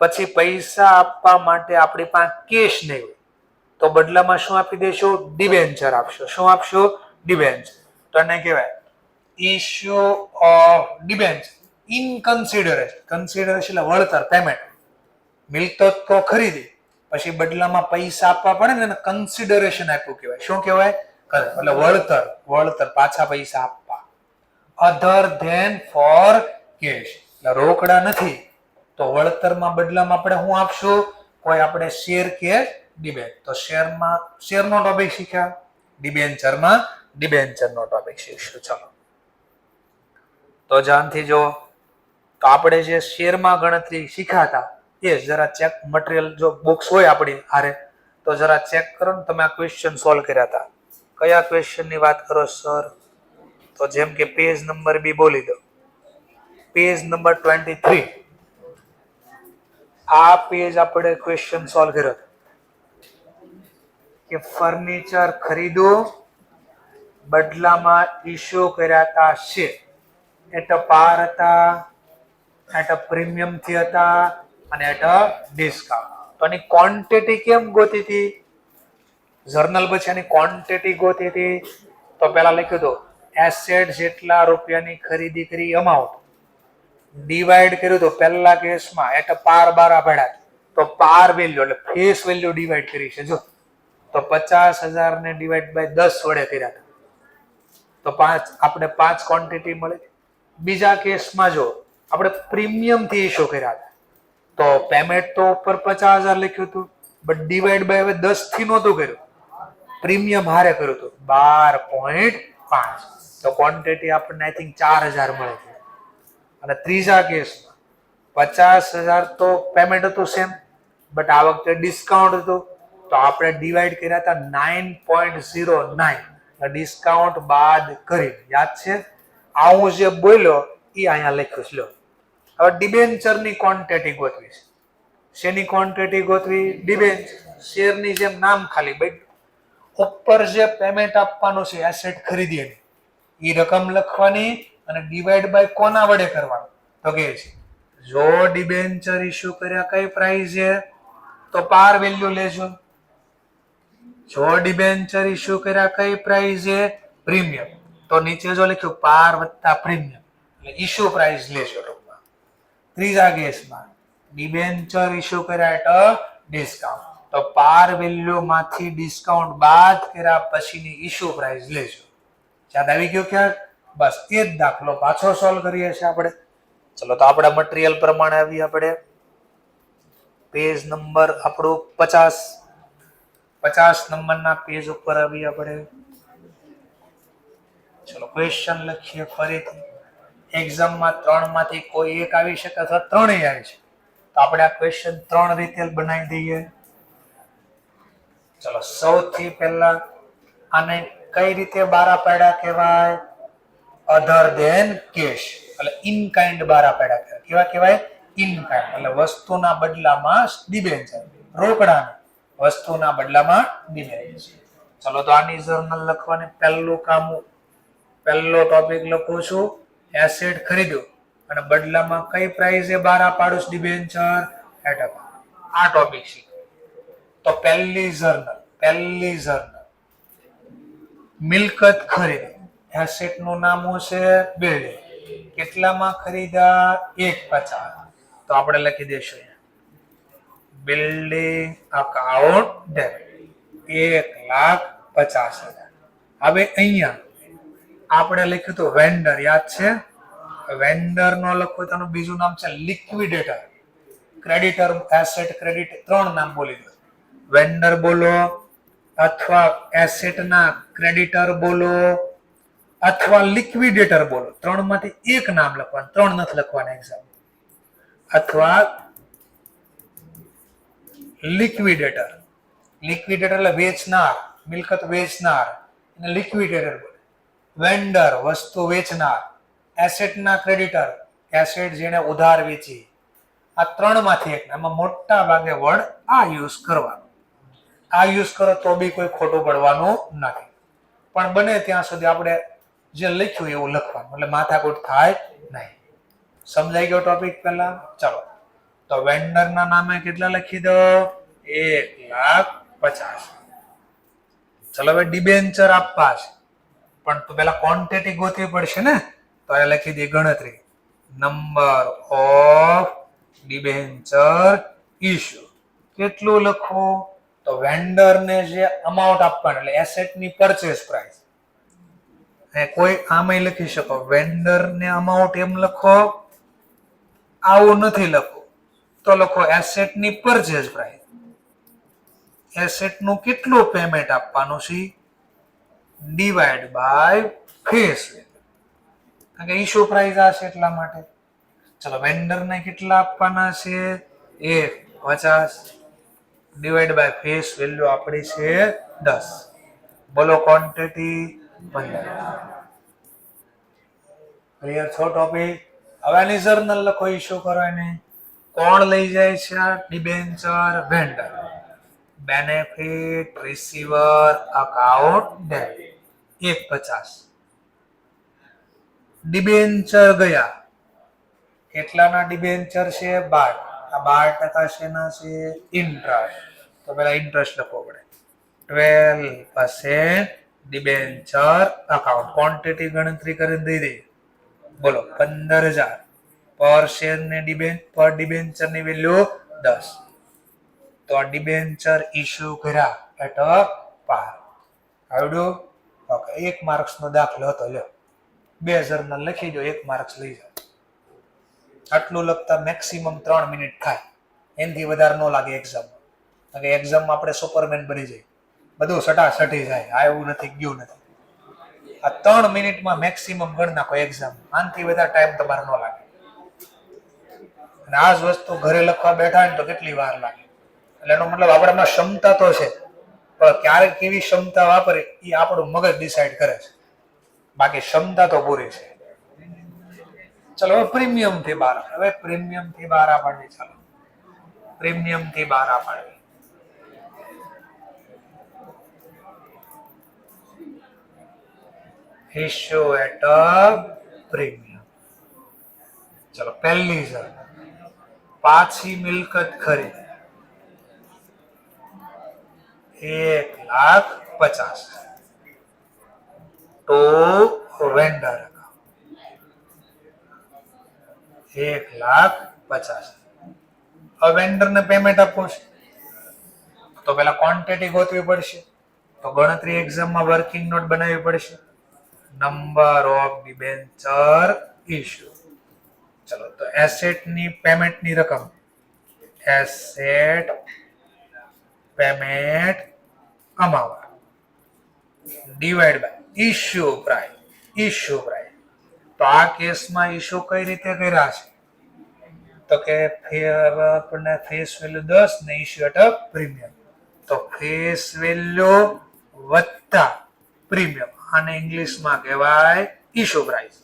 પછી પૈસા આપવા માટે આપણી પાસે કેશ નહીં હોય તો બદલામાં શું આપી દઈશું? ડિબેન્ચર આપશો. શું આપશો? ડિબેન્ચર. તો એને કહેવાય issue of debenture in consideration. Consideration એટલે વળતર, પેમેન્ટ. મિલકત તો ખરીદી પછી બદલામાં પૈસા આપવા પડે ને એને કન્સિડરેશન આપ્યું કહેવાય. શું કહેવાય? એટલે વળતર. વળતર, પાછા પૈસા આપવા. Other than for cash. એટલે રોકડા નથી તો વળતરમાં બદલામાં આપણે શું આપશું? કોઈ આપણે શેર કે ડિબેન્ચર. તો શેરનો ટોપિક શીખ્યા, ડિબેન્ચરમાં ડિબેન્ચરનો ટોપિક શીખશું. ચલો તો ધ્યાનથી જો. તો આપણે જે શેરમાં ગણતરી શીખાતા એ જરા ચેક મટીરિયલ જો બુક્સ હોય આપણી હારે તો જરા ચેક કરો ને તમે આ ક્વેશ્ચન સોલ્વ કર્યા હતા. કયા ક્વેશ્ચનની વાત કરો સર? તો જેમ કે પેજ નંબર બી બોલી દો, પેજ નંબર 23. આ પેજ આપણે ક્વેશ્ચન સોલ્વ કર્યો કે ફર્નિચર ખરીદો બદલામાં ઇશ્યુ કર્યા હતા શેર. એટ પાર હતા, એટ પ્રીમિયમ થી હતા અને એટ ડિસ્કાઉન્ટ. તો આની ક્વોન્ટિટી કેમ ગોતી હતી? જર્નલ પછી આની ક્વોન્ટિટી ગોતી હતી. તો પહેલા લખ્યું હતું એસેટ જેટલા રૂપિયાની ખરીદી કરી અમાઉન્ટ ડિવાઈડ કર્યું તો પહેલા કેસમાં એટ પાર બારા પડ્યા તો પાર વેલ્યુ એટલે ફેસ વેલ્યુ ડિવાઈડ કરી છે. જો તો 50,000 ને ડિવાઈડ બાય 10 વડે કર્યા હતા તો આપણે 5 ક્વોન્ટિટી મળે. બીજા કેસમાં જો આપણે પ્રીમિયમ થી ઇશ્યુ કર્યા હતા તો પેમેન્ટ તો ઉપર 50,000 લખ્યું હતું બટ ડિવાઈડ બાય હવે 10 થી નહોતું કર્યું, પ્રીમિયમ હારે કર્યું હતું 12.5 તો ક્વોન્ટિટી આપણને આઈ થિંક 4,000 મળે છે. અને ત્રીજા કેસમાં 50,000 તો પેમેન્ટ હતું સેમ બટ આ વખતે ડિસ્કાઉન્ટ હતું તો આપણે ડિવાઈડ કર્યા હતા 9.09 ડિસ્કાઉન્ટ બાદ કરી. યાદ છે? આવું જે બોલ્યો એ અહીંયા લખ્યું છે. લો હવે ડિબેન્ચરની ક્વોન્ટિટી ગોતવી છે. શેની ક્વોન્ટિટી ગોતવી? ડિબેન્ચર. શેરની જેમ નામ ખાલી ભાઈ ઉપર જે પેમેન્ટ આપવાનું છે એસેટ ખરીદીએ એ રકમ લખવાની અને ડિવાઈડ બાય કોના વડે કરવાનું? તો કે છે જો ડિબેન્ચર ઇશ્યુ કર્યા કઈ પ્રાઇસ છે તો પાર વેલ્યુ લેજો. જો ડિબેન્ચર ઇશ્યુ કર્યા કઈ પ્રાઇસ છે? પ્રીમિયમ. તો નીચે જો લખ્યું પાર વત્તા પ્રીમિયમ એટલે ઇશ્યુ પ્રાઇસ લેજો. ત્રીજા કેસમાં ડિબેન્ચર ઇશ્યુ કર્યા એટલે ડિસ્કાઉન્ટ તો પાર વેલ્યુ માંથી ડિસ્કાઉન્ટ બાદ કર્યા પછીની ઇશ્યુ પ્રાઇસ લેજો. યાદ આવી ગયો ક્યાંક? બસ એ જ દાખલો પાછો સોલ્વ કરીએ છીએ આપણે. ચલો તો આપણા મટીરિયલ પ્રમાણે આવી આપણે પેજ નંબર આપણું 50 નંબરના પેજ ઉપર આવી આપણે. ચલો ક્વેશ્ચન લખીએ ફરીથી. એક્ઝામમાં 3 માંથી કોઈ એક આવી શકે અથવા 3 આવી છે તો આપણે આ ક્વેશ્ચન 3 રીતે બનાવી દઈએ. ચલો સૌથી પહેલા આને કઈ રીતે બારા પાડ્યા કહેવાય? અધર ધેન કેશ એટલે ઇન કાઇન્ડ બારા પાડ્યા કહેવાય. કેવા કહેવાય? ઇન કાઇન્ડ એટલે વસ્તુના બદલામાં ડિબેન્ચર, રોકડા વસ્તુના બદલામાં ડિબેન્ચર. ચલો તો આની જર્નલ લખવાની પહેલું કામ, પહેલો ટોપિક લખું છું એસેટ ખરીદ્યો અને બદલામાં કઈ પ્રાઇસે બારા પાડું ડિબેન્ચર એટ આ ટોપિક છે. તો પહેલી જર્નલ મિલકત ખરીદી. એસેટ નું નામ છે બિલ્ડિંગ. કેટલામાં ખરીદ્યા? 1.50. તો આપણે લખી દઈશું બિલ્ડિંગ અકાઉન્ટ ડેબિટ 1,50,000. હવે અહીંયા આપણે લખ્યું તો વેન્ડર. યાદ છે? વેન્ડર નો લખો તો બીજું નામ છે લિક્વિડેટર. ક્રેડિટર, એસેટ, ક્રેડિટ 3 નામ બોલી દો. વેન્ડર બોલો અથવા એસેટ ના ક્રેડિટર બોલો અથવા લિક્વિડેટર બોલો. 3 માંથી એક નામ લખવાનું, 3 નથી લખવાના એક્ઝામ. અથવા લિક્વિડેટર. લિક્વિડેટર એટલે વેચનાર, મિલકત વેચનાર એને લિક્વિડેટર બોલે. વેન્ડર વસ્તુ વેચનાર. એસેટ ના ક્રેડિટર એસેટ જેને ઉધાર વેચી. આ 3 માંથી એક. એમાં મોટા ભાગે વર્ડ આ યુઝ કરવાનો. આ યુઝ કરો તો બી કોઈ ખોટું પડવાનું નથી પણ બને ત્યાં સુધી આપણે જે લખ્યું એવું લખવાનું એટલે માથાકૂટ થાય નહીં. સમજાઈ ગયો ટોપિક પહેલા? ચલો તો વેન્ડર ના નામે કેટલા લખી દો? 1,50,000. ચલો હવે ડિબેન્ચર આપવા છે પણ તો પેલા ક્વોન્ટિટી ગોતવી પડશે ને તો એ લખી દે ગણતરી નંબર ઓફ ડિબેન્ચર ઇશ્યુ. કેટલું લખવું? તો વેન્ડર ને જે અમાઉન્ટ આપવાનું એટલે એસેટ ની પરચેસ પ્રાઇસ કોઈ આમાં લખી શકો. વેન્ડર ને અમાઉન્ટ એમ લખો, આવું નથી લખો તો લખો એસેટ ની પરચેસ પ્રાઇસ. એસેટ નું કેટલું પેમેન્ટ આપવાનું છે ડિવાઈડ બાય ફેસ કારણ કે ઇશ્યુ પ્રાઇસ આ છે એટલા માટે. ચલો વેન્ડર ને કેટલા આપવાના છે? 1,50,000. ડિવાઈડ બાય ફેસ વેલ્યુ આપણી છે 10. બોલો ક્વોન્ટિટી 15. ક્લિયર છો ટોપિક? હવે આની જર્નલ લખો. ઇશ્યુ કરો એને. કોણ લઈ જાય છે આ debenture? Vendor. Benefit receiver account debit 1.50. Debenture ગયા. કેટલાના ડિબેન્ચર છે? 12. આ 12% શેના છે? ઇન્ટરેસ્ટ. તો પેલા ઇન્ટરેસ્ટ લખવો પડે. 12% ડિબેન્ચર અકાઉન્ટ. ક્વોન્ટિટી ગણતરી કરીને દઈ દઈએ. બોલો 15,000 પર શેર ને પર ડિબેન્ચર ની વેલ્યુ 10. તો આ ડિબેન્ચર ઇશ્યુ કર્યા એટ પાર. આવડ્યું? ઓકે. 1 માર્ક્સ નો દાખલો હતો. લ્યો 2 જર્નલ લખી દો. 1 માર્ક્સ લઈ જાઓ. આટલું લખતા મેક્સિમમ 3 મિનિટ થાય. એનાથી વધારે ન લાગે એક્ઝામમાં. કારણ કે એક્ઝામમાં આપણે સુપરમેન બની જઈએ. બધું સટાસટી જાય. આ એવું નથી, ગયું નથી. આ 3 મિનિટમાં મેક્સિમમ ગણ નાખો એક્ઝામ. આનાથી વધારે ટાઈમ તમારે ન લાગે. અને આ જ વસ્તુ ઘરે લખવા બેઠા ને તો કેટલી વાર લાગે. એટલે એનો મતલબ આપણામાં ક્ષમતા તો છે, પણ ક્યારેક કેવી ક્ષમતા વાપરે એ આપણું મગજ ડિસાઈડ કરે છે. બાકી ક્ષમતા તો પૂરી છે. ચલો હવે પ્રીમિયમ થી 12. હવે પ્રીમિયમ થી 12 પાડવી. ચાલો પ્રીમિયમ થી 12 પાડવી. Issue at premium. ચલો પહેલી છે પાછી મિલકત ખરીદ 1,50,000 તો વેન્ડર 1,50,000. હવે વેન્ડર ને પેમેન્ટ આપવું છે તો પેલા ક્વોન્ટિટી ગોતવી પડશે. તો ગણતરી એક્ઝામમાં વર્કિંગ નોટ બનાવવી પડશે. Number of debenture issue. ચલો તો એસેટ ની પેમેન્ટ ની રકમ. Asset payment amount divide by issue price. Issue price. તો આ કેસમાં ઇશ્યુ કઈ રીતે કર્યા છે? તો કે આપણને ફેસ વેલ્યુ 10 ને ઇશ્યુ એટ પ્રીમિયમ. તો ફેસ વેલ્યુ વત્તા પ્રીમિયમ. આને ઇંગ્લિશમાં કહેવાય ઇશ્યુ પ્રાઇસ.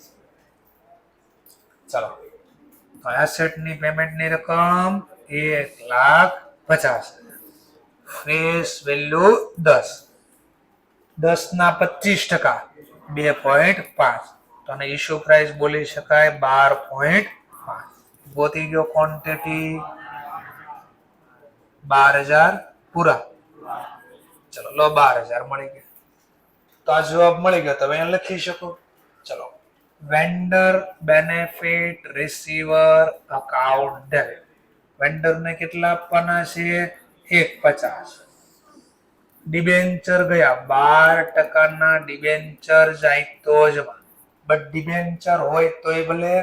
ચલો તો એસેટ ની પેમેન્ટ ની રકમ 1,50,000. Face value 10. 10 ના 25% 2.5. તો આને ઇશ્યુ પ્રાઇસ બોલી શકાય 12.5. ગોતી ગયો ક્વોન્ટિટી 12,000 પૂરા. ચલો લો 12,000 મળી ગયા. તો આ જવાબ મળી ગયો. તમે અહીંયા લખી શકો. ચલો vendor benefit receiver account debit. Vendor ને કેટલા આપવાના છે? 1.50. ડિબેન્ચર ગયા 12% ના ડિબેન્ચર જાય તો જ. બટ ડિબેન્ચર હોય તો એ ભલે,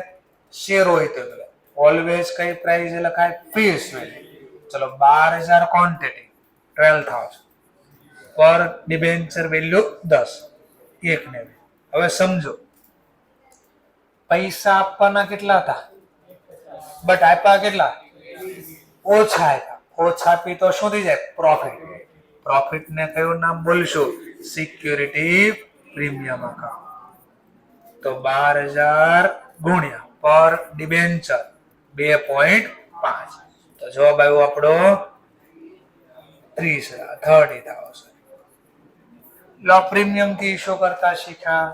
શેર હોય તો ભલે, ઓલવેઝ કઈ પ્રાઇસ લખાય? Face value. ચલો 12,000 ક્વોન્ટિટી 12,000 પર ડિબેન્ચર વેલ્યુ 10. 1 ને. હવે સમજો પૈસા આપવાના કેટલા હતા? બટ આપ્યા કેટલા? ઓછા આપ્યા. ઓછા આપી તો શું થઈ જાય? પ્રોફિટ. પ્રોફિટ ને કયું નામ બોલશું? Security premium account. તો 12,000 ગુણ્યા પર ડિબેન્ચર 2.5. તો જવાબ આવ્યો આપણો 30,000. લો પ્રીમિયમ થી ઇશ્યુ કરતા શીખ્યા.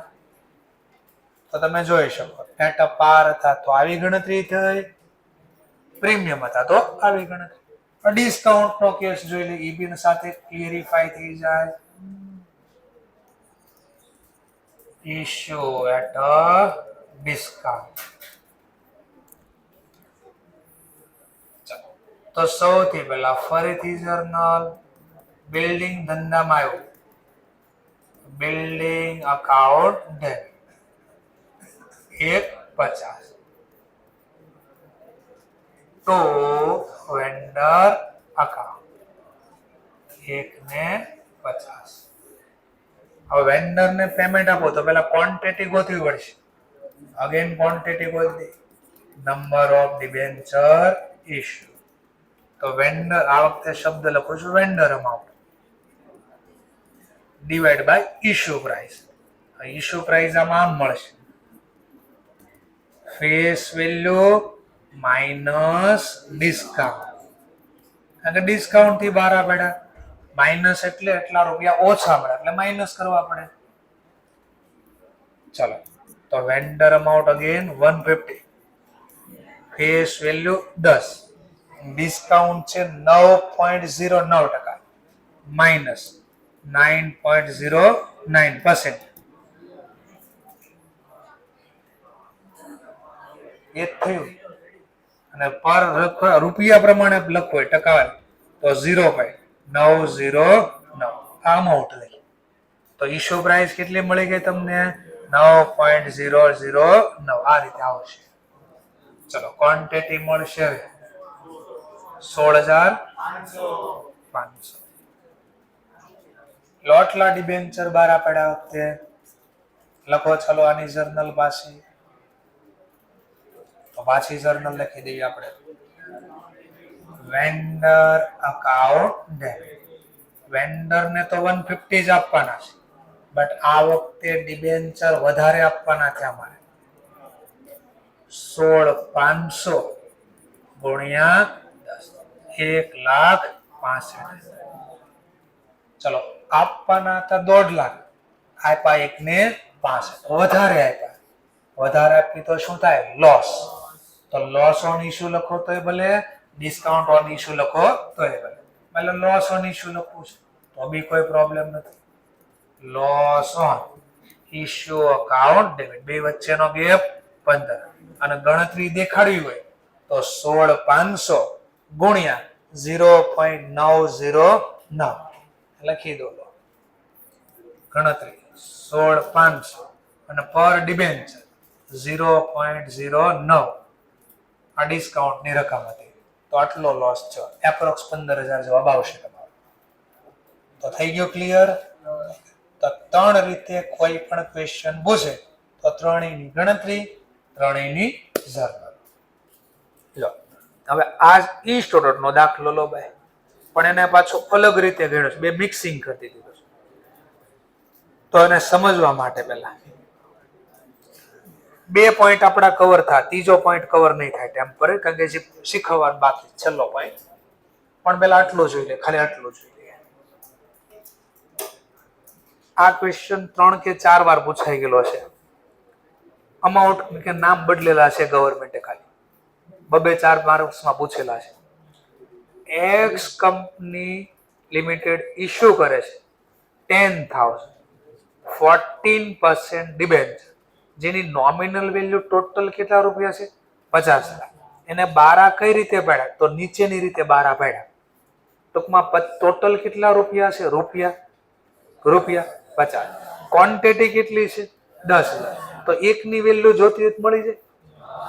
તો તમે જોઈ શકો એટ પાર હતા તો આવી ગણતરી થઈ, પ્રીમિયમ હતા તો આવી ગણતરી. ડિસ્કાઉન્ટ નો કેસ જોઈ લે. ઈબીન સાથે ક્લિયરિફાઈ થઈ જાય. Issue at discount. તો સૌથી પહેલા ફરીથી જર્નલ. બિલ્ડિંગ ધંધામાં આવ્યું. બિલ્ડિંગ અકાઉન્ટ ડેબિટ 1.50 તો વેન્ડર અકાઉન્ટ 1.50. હવે વેન્ડર ને પેમેન્ટ આપો તો પેલા ક્વોન્ટિટી ગોતવી પડશે. અગેન ક્વોન્ટિટી ગોતી. નંબર ઓફ ડિબેન્ચર ઇશ્યુ તો વેન્ડર, આ વખતે શબ્દ લખું છું vendor amount divide by issue price. Issue price આમાં આમ મળશે, ફેસ વેલ્યુ માઇનસ ડિસ્કાઉન્ટ. કારણ કે ડિસ્કાઉન્ટ થી 12 પડ્યા, માઇનસ એટલે એટલા રૂપિયા ઓછા મળે એટલે માઇનસ કરવા પડે. ચલો તો vendor amount again 150, face value 10, discount છે 9.09% માઇનસ 9.09%. એ થયું. અને પર રૂપિયા પ્રમાણે લખવું હોય ટકા તો 0.909 આ અમાઉન્ટ લખી. તો ઇશ્યુ પ્રાઇસ કેટલી મળી ગઈ તમને? 9.009. આ રીતે આવશે. ચલો ક્વોન્ટિટી મળશે 16,500. લોટલા ડિબેન્ચર 12 પડ્યા વખતે લખો. ચલો આની જર્નલ પાછી, તો પાછી જર્નલ લખી દઈએ આપણે. Vendor account debit. વેન્ડર ને તો 150 જ આપવાના છે, બટ આ વખતે ડિબેન્ચર વધારે આપવાના છે અમારે. 16,500 ગુણ્યા 10, 1,65,000. ચલો આપવાના હતા 1.5 લાખ, આપ્યા 1,65,000, વધારે આપ્યા. વધારે આપી તો શું થાય? લોસ. તો લોસ ઓન ઇશ્યુ લખો તોય ભલે, ડિસ્કાઉન્ટ ઓન ઇશ્યુ લખો તોય ભલે. એટલે લોસ ઓન ઇશ્યુ લખવું છે તો બી કોઈ પ્રોબ્લેમ નથી. Loss on issue account debit, બે વચ્ચેનો ગેપ 15, અને ગણતરી દેખાડવી હોય તો 16,500 ગુણ્યા 0.909 લખી દો. ગણતરી 16,500 અને પર ડિબેન્ચર 0.09. આ ડિસ્કાઉન્ટ ની રકમ હતી, તો આટલો લોસ છે. એપ્રોક્સ 15,000 જવાબ આવશે તમારો. તો થઈ ગયો ક્લિયર? તો 3 રીતે કોઈ પણ ક્વેશ્ચન પૂછે તો ત્રણેયની ગણતરી, ત્રણેયની જર્નલ. લો હવે આ ઈ સ્ટુડન્ટ નો દાખલો લો ભાઈ, પણ એને પાછો અલગ રીતે ગણ્યો છે, બે મિક્સિંગ કરી દીધું છે. તો એને સમજવા માટે પહેલા 2 પોઈન્ટ આપણા કવર થાય, ત્રીજો પોઈન્ટ કવર નહીં થાય ટેમ્પરરી, કારણ કે જે શીખવવાનું બાકી છેલ્લો પોઈન્ટ. પણ પેલા આટલું જોઈ લે, ખાલી આટલું જોઈ લે. આ ક્વેશ્ચન 3 કે 4 વાર પૂછાઈ ગયેલો છે. અમાઉન્ટ કે નામ બદલેલા છે ગવર્મેન્ટે, ખાલી 2-4 માર્ક્સમાં પૂછેલા છે. એક્સ કંપની લિમિટેડ ઇશ્યુ કરે છે 10,000 14% ડિબેન્ચર, જેની નોમિનલ વેલ્યુ ટોટલ કેટલા રૂપિયા છે? 50 લાખ. એને 12 કઈ રીતે પાડ્યા? તો નીચેની રીતે 12 પાડ્યા. ટૂંકમાં ટોટલ કેટલા રૂપિયા છે? રૂપિયા 50. ક્વોન્ટિટી કેટલી છે? 10,000. તો એકની વેલ્યુ જોતી હોય મળી જાય,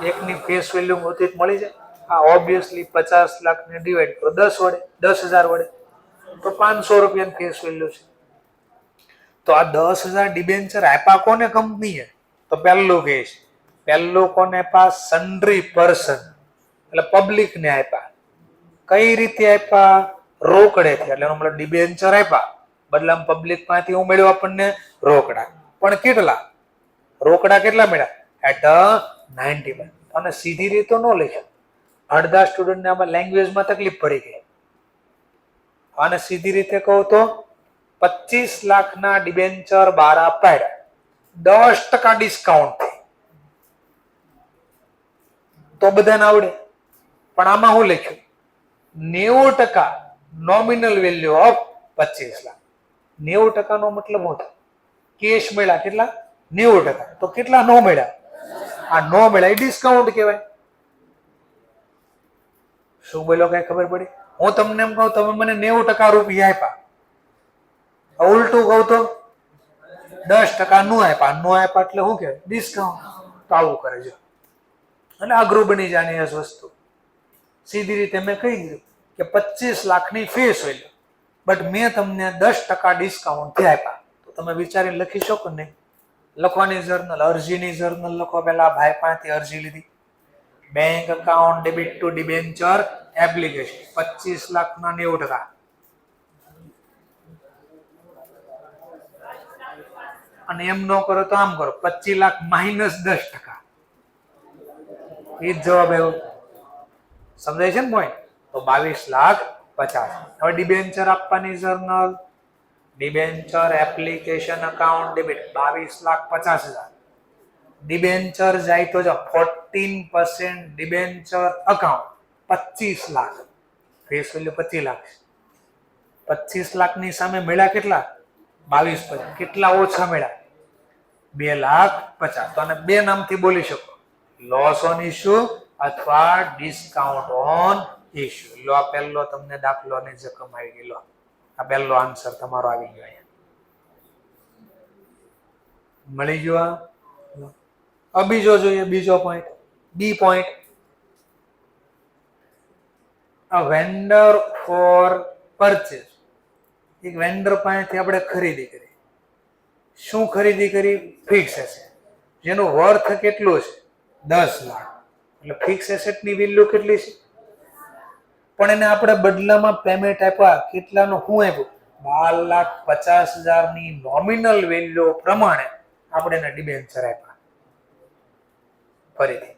એકની ફેસ વેલ્યુ જોતી મળી જાય. આ ઓબ્વિયસલી 50 લાખ ને ડિવાઈડ કરો 10 વડે, 10,000 વડે, તો 500 રૂપિયાની ફેસ વેલ્યુ છે. તો આ 10,000 ડિબેન્ચર આપ્યા કોને કંપનીએ? તો પહેલું કે છે, પહેલું કોને પાસ? સન્ડ્રી પર્સન, એટલે પબ્લિક ને આપ્યા. કઈ રીતે આપ્યા? રોકડેથી. એટલે એનો મતલબ ડિબેન્ચર આપ્યા, બદલામાં પબ્લિક માંથી હું મળ્યો આપણને? રોકડા. પણ કેટલા રોકડા? કેટલા મળ્યા? એટ 90. અને સીધી રીતે ન લખ્યા, અડધા સ્ટુડન્ટ ને આમાં લેંગ્વેજમાં તકલીફ પડી ગઈ. અને સીધી રીતે કહું તો 25 લાખના ડિબેન્ચર 12 પાડ્યા, 10% ડિસ્કાઉન્ટ તો બધાને આવડે. પણ આમાં હું લખ્યું 90% નોમિનલ વેલ્યુ ઓફ 25 લાખ. 90% નો મતલબ શું થાય? કેશ મળ્યા કેટલા? 90%. તો કેટલા નો મળ્યા? આ નો મળ્યા એ ડિસ્કાઉન્ટ કહેવાય. શું બોલ્યો કઈ ખબર પડી? હું તમને એમ કહું, તમે મને 90% રૂપિયા આપ્યા, ઉલટું કહું તો 10% નો આપ્યા. નો આપ્યા એટલે શું કહેવાય? ડિસ્કાઉન્ટ. તો આવું કરે છે, અને અઘરું બની જાય એ વસ્તુ. સીધી રીતે મેં કહી દીધું કે 25 લાખની ફેસ વેલ્યુ, બટ મેં તમને 10% ડિસ્કાઉન્ટ થી આપ્યા. તો તમે વિચારીને લખી શકો નહીં? લખવાની જર્નલ, અરજીની જર્નલ લખો. પેલા ભાઈ પાસેથી અરજી લીધી, bank account debit to debenture application 25 લાખના 90%. અને એમ ન કરો તો આમ કરો, 25 લાખ માઇનસ 10%. એ જ જવાબ આવ્યો. સમજાય છે ને પોઈન્ટ? તો 22,50,000. હવે ડિબેન્ચર આપવાની journal, debenture application account debit 22,50,000. Debenture જાય તો જો 14% debenture account 25 lakh. Face value 25 lakh. 25 લાખની સામે મળ્યા કેટલા? 22,50,000. કેટલા ઓછા મળ્યા? 2,50,000. તો આને બે નામથી બોલી શકો, લોસ ઓન ઇશ્યુ અથવા ડિસ્કાઉન્ટ ઓન ઇશ્યુ. લો આ પહેલો તમને દાખલો ને જકમ આવી ગયેલો. આ પહેલો આન્સર તમારો આવી ગયો. મળી ગયો. આ બીજો જોઈએ, બીજો point, B point. a vendor for purchase. એક વેન્ડર પાસેથી આપણે ખરીદી કરી. શું ખરીદી કરી? ફિક્સ એસેટ, જેનું વર્થ કેટલું છે? 10 લાખ. એટલે ફિક્સ એસેટની વેલ્યુ કેટલી છે? પણ એને આપણે બદલામાં પેમેન્ટ આપ્યા. કેટલાનું? શું આપ્યું? 12,50,000 ની નોમિનલ વેલ્યુ પ્રમાણે આપણે એને ડિબેન્ચર આપ્યા. ફરીથી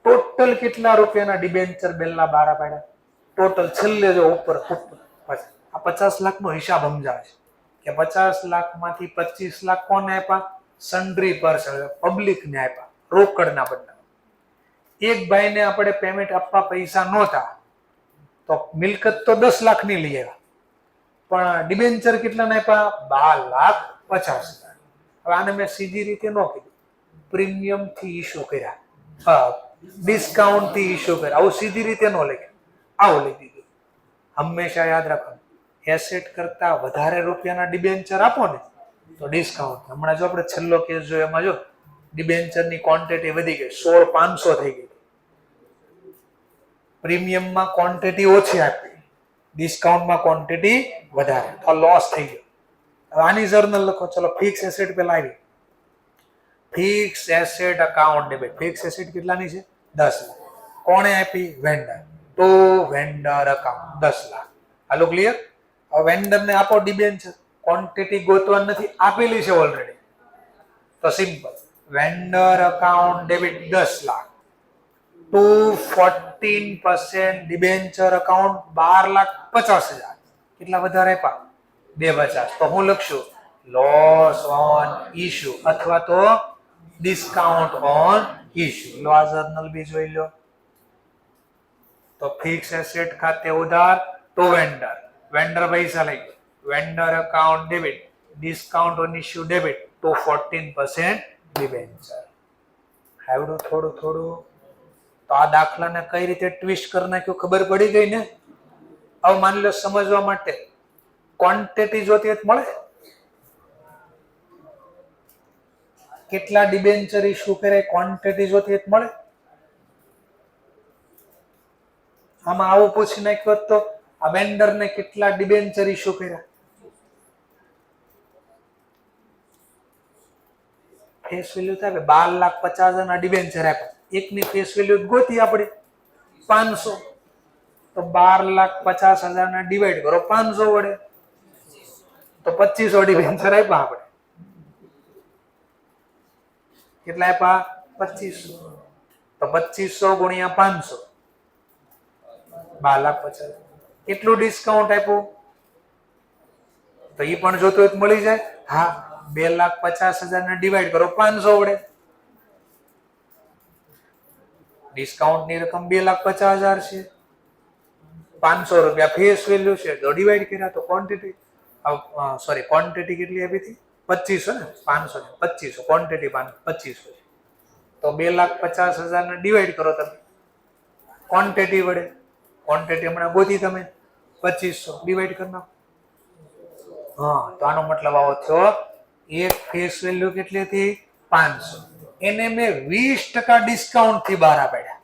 ટોટલ કેટલા રૂપિયાના ડિબેન્ચર બેલના બારા પાડ્યા? ટોટલ છેલ્લે જો ઉપર આ 50 લાખનો હિસાબ સમજાવે છે કે 50 લાખમાંથી 25 લાખ કોને આપ્યા? સન્ડ્રી પર્સન, પબ્લિકને આપ્યા, રોકડના બદલા. એક ભાઈને આપણે પેમેન્ટ આપવા પૈસા નહોતા, તો મિલકત તો 10 લાખની લઈ આવ્યા, પણ ડિબેન્ચર કેટલાને આપ્યા? 12,50,000. હવે આને મેં સીધી રીતે ન કીધું, પ્રીમિયમ થી ઇશ્યુ કર્યા, ડિસ્કાઉન્ટ થી ઇશ્યુ કર્યા. આવું સીધી રીતે ન લખ્યું, આવું લઈ દીધું. હંમેશા યાદ રાખો, એસેટ કરતા વધારે રૂપિયાના ડિબેન્ચર આપો ને તો ડિસ્કાઉન્ટ. હમણાં જો આપણે છેલ્લો કેસ જોયો, એમાં જો ડિબેન્ચરની ક્વોન્ટિટી વધી ગઈ, 16,500 થઈ ગઈ. પ્રીમિયમમાં ક્વોન્ટિટી ઓછી આપી, ડિસ્કાઉન્ટમાં ક્વોન્ટિટી વધારે, તો લોસ થઈ ગયો. હવે આની જર્નલ લખો. ચલો ફિક્સ એસેટ પેલા આવી. Fix asset account debit. Fix asset કેટલાની છે? 10 લાખ. કોણે આપી? વેન્ડર. તો વેન્ડર અકાઉન્ટ 10 લાખ. હાલો ક્લિયર? હવે વેન્ડરને આપો ડિબેન્ચર. ક્વોન્ટિટી ગોતવા નથી, આપેલી છે ઓલરેડી. તો simple, vendor account debit 10 lakh to 14% debenture account 12,50,000. કેટલા વધારે આપ્યા? 2,50,000. તો હું લખશું લોસ ઓન ઇશ્યુ અથવા તો ડિસ્કાઉન્ટ ઓન ઇશ્યુ. લો આ જર્નલ બી જોઈ લો. તો ફિક્સ એસેટ ખાતે ઉધાર તો વેન્ડર, વેન્ડર પૈસા લઈ ગયો, vendor account debit, discount on issue debit તો 14% ડિબેન્ચર. આવડું થોડું થોડું. તો આ દાખલાને કઈ રીતે ટ્વિસ્ટ કરી નાખ્યું ખબર પડી ગઈ ને? હવે માની લો સમજવા માટે ક્વોન્ટિટી જોતી હોય મળે. કેટલા ડિબેન્ચર ઇશ્યુ કરે ક્વોન્ટિટી જોતી મળે. આમાં આવું પૂછી નાખ્યું તો આ વેન્ડર ને કેટલા ડિબેન્ચર ઇશ્યુ કર્યા? ફેસ વેલ્યુ થાય 12,50,000 ના ડિબેન્ચર આપ્યા. એકની ફેસ વેલ્યુ ગોતી આપણે 500. તો 12,50,000 ના ડિવાઈડ કરો 500 વડે, તો 2500 ડિબેન્ચર આપ્યા આપણે. કેટલા આપ્યા? 2500. તો 2500 ગુણ્યા 500, 12,50,000. કેટલું ડિસ્કાઉન્ટ આપ્યું? તો એ પણ જોતું હોય તો મળી જાય. હા, 2,50,000 ને ડિવાઈડ કરો 500 વડે. ડિસ્કાઉન્ટ ની રકમ 2,50,000 છે. 500 રૂપિયા ફેસ વેલ્યુ છે, તો ડિવાઈડ કર્યા તો ક્વોન્ટિટી, સોરી ક્વોન્ટિટી કેટલી આપી હતી? 2500 ને, 500 ને 2500, ક્વોન્ટિટી 2500 છે. તો 2,50,000 ને ડિવાઈડ કરો તમે ક્વોન્ટિટી વડે. ક્વોન્ટિટી હમણાં ગોતી તમે 2500 ડિવાઈડ કરી નાખો. હા, તો આનો મતલબ આવો થયો, એક ફેસ વેલ્યુ કેટલી હતી? 500. એને મેં 20% ડિસ્કાઉન્ટ થી બહાર પાડ્યા.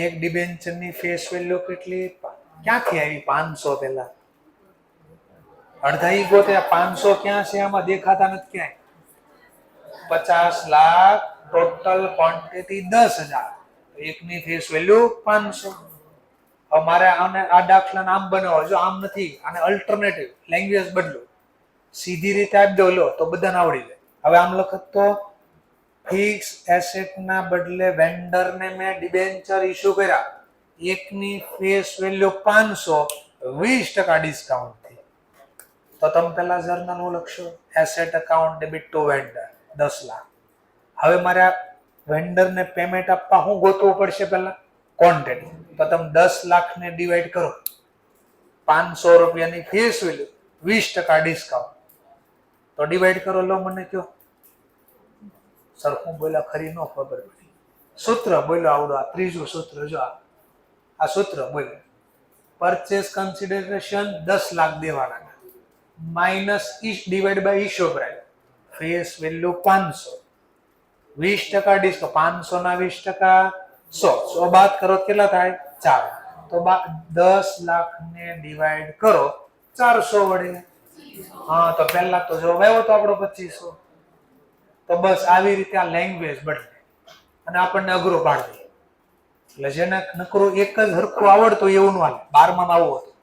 એક ડિબેન્ચર ની ફેસ વેલ્યુ કેટલી? ક્યાંથી આવી? 500 પેલા અડધા ઈ ગોતે. 500 ક્યાં છે? આમાં દેખાતા નથી ક્યાંય. 50 લાખ ટોટલ ક્વોન્ટિટી 10,000. એકની ફેસ વેલ્યુ 500. હવે મારે આને આ દાખલાને આમ બનાવો, જો આમ નથી, આને અલ્ટરનેટિવ લેંગ્વેજ બદલો, સીધી રીતે આપી દો લો તો બધાને આવડી જાય. હવે આમ લખત તો ફિક્સ એસેટ ના બદલે વેન્ડર ને મેં ડિબેન્ચર ઇશ્યુ કર્યા, એકની ફેસ વેલ્યુ 500, 20% ડિસ્કાઉન્ટ થી. તો તમે પેલા જર્નલ લખશો, asset account debit two vendor 10 lakh. હવે મારે વેન્ડર ને પેમેન્ટ આપવા શું ગોતવું પડશે? પેલા ક્વોન્ટિટી. તો તમે 10 લાખ ને ડિવાઈડ કરો, 500 રૂપિયાની ફેસ વેલ્યુ, 20% ડિસ્કાઉન્ટ, તો ડિવાઈડ કરો, લો મને કયો. સરખું બોલા ખરી ન ખબર પડી. સૂત્ર બોલો આવડો, આ ત્રીજું સૂત્ર, જો આ સૂત્ર બોલો. પરચેસ કન્સિડરેશન 10 લાખ દેવાના minus divide by issue price, face value 500, 20% discount, 500 ના 20% 100 બાદ કરો કેટલા થાય? 4. તો 10 લાખ ને ડિવાઈડ કરો 400 વડે. હા, તો પહેલા તો જવાબ આવ્યો તો આપણો 2500. તો બસ આવી રીતે આ લેંગ્વેજ બદલે અને આપણને અઘરું પાડી દે. એટલે જેને નકરું એક જ હરખું આવડતું એવું નું હાલે. 12માં આવું હતું,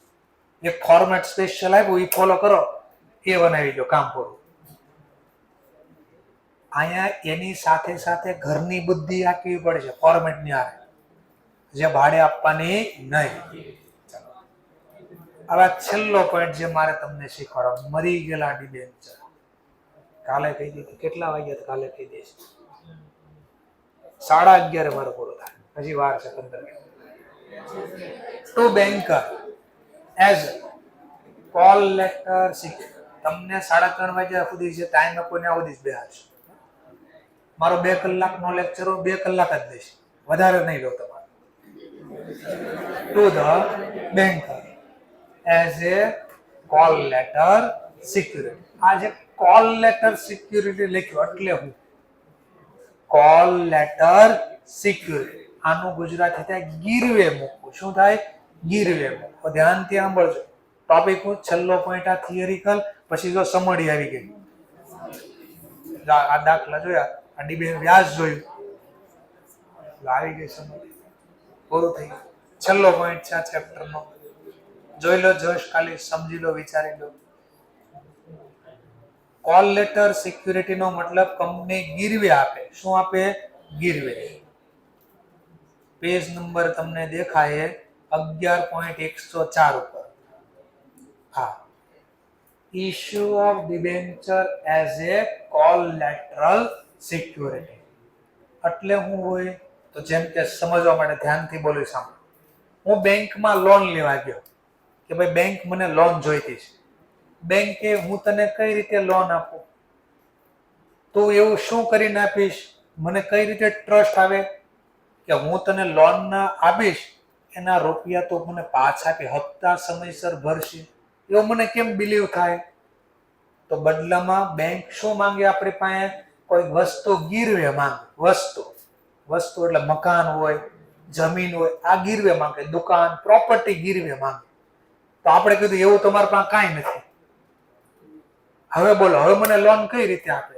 એક ફોર્મેટ સ્પેશિયલ આપ્યું, એ ફોલો કરો, એ બનાવી દો, કામ પૂરું. અહીંયા એની સાથે સાથે ઘરની બુદ્ધિ આપવી પડશે, ફોર્મેટ ની આવે, જે ભાડે આપવાની નહીં. હવે છેલ્લો પોઈન્ટ જે મારે તમને શીખવાડો, મરી ગયેલા ડિબેન્ચર. કાલે કહી દીધું, કેટલા વાગ્યા કાલે કહી દઈશ, 11:30 મારો પૂરો થાય, હજી વાર છે 15 minute. To banker as call letter secure. તમને 3:30 વાગ્યા સુધી જે ટાઈમ આપોને આવડી જ બેહાડશે. મારો 2 કલાકનો લેક્ચર 2 કલાક જ દઈશ, વધારે નહીં લો તમારે. To the banker as a call letter security. આ જે કોલ લેટર સિક્યુરિટી લખ્યું એટલે હું કોલ લેટર સિક્યુરિટી, આનું ગુજરાતી થાય ગીરવે મૂકવું. શું થાય? ગીરવે મૂકવું. ધ્યાનથી સાંભળજો. ટોપિક હું છેલ્લો પોઈન્ટ આ થિયરિકલ, પછી જો સમડી આવી ગઈ. આ દાખલા જોયા, આ ડીબે વ્યાજ જોયું, આવી ગઈ સમજ, પૂરું થઈ ગયું. છેલ્લો પોઈન્ટ છે આ ચેપ્ટરનો, જોઈ લો, જસ્ટ ખાલી સમજી લો, વિચારી લો. કોલ લેટર સિક્યુરિટી નો મતલબ કંપની ગીરવે આપે. શું આપે? ગીરવે. પેજ નંબર તમને દેખાય 11.104 ઉપર. હા, issue of debenture as a collateral security એટલે હું હોય તો જેમ કે સમજવા માટે ધ્યાનથી બોલી સાંભળો. હું બેંકમાં લોન લેવા ગયો કે ભાઈ બેંક મને લોન જોઈતી છે. બેંકે હું તને કઈ રીતે લોન આપું, તો એવું શું કરીને આપીશ, મને કઈ રીતે ટ્રસ્ટ આવે કે હું તને લોન આપીશ, એના રૂપિયા તો મને પાછા આપી, હપ્તા સમયસર ભરશે, એવું મને કેમ બિલીવ થાય? તો બદલામાં બેંક શું માંગે આપણી પાસે? કોઈ વસ્તુ ગીરવે માંગે. વસ્તુ એટલે મકાન હોય, જમીન હોય, આ ગીરવે માંગે. દુકાન, પ્રોપર્ટી ગીરવે માંગે. તો આપણે કીધું એવું તમારી પાસે કાંઈ નથી. હવે બોલો, હવે મને લોન કઈ રીતે આપે?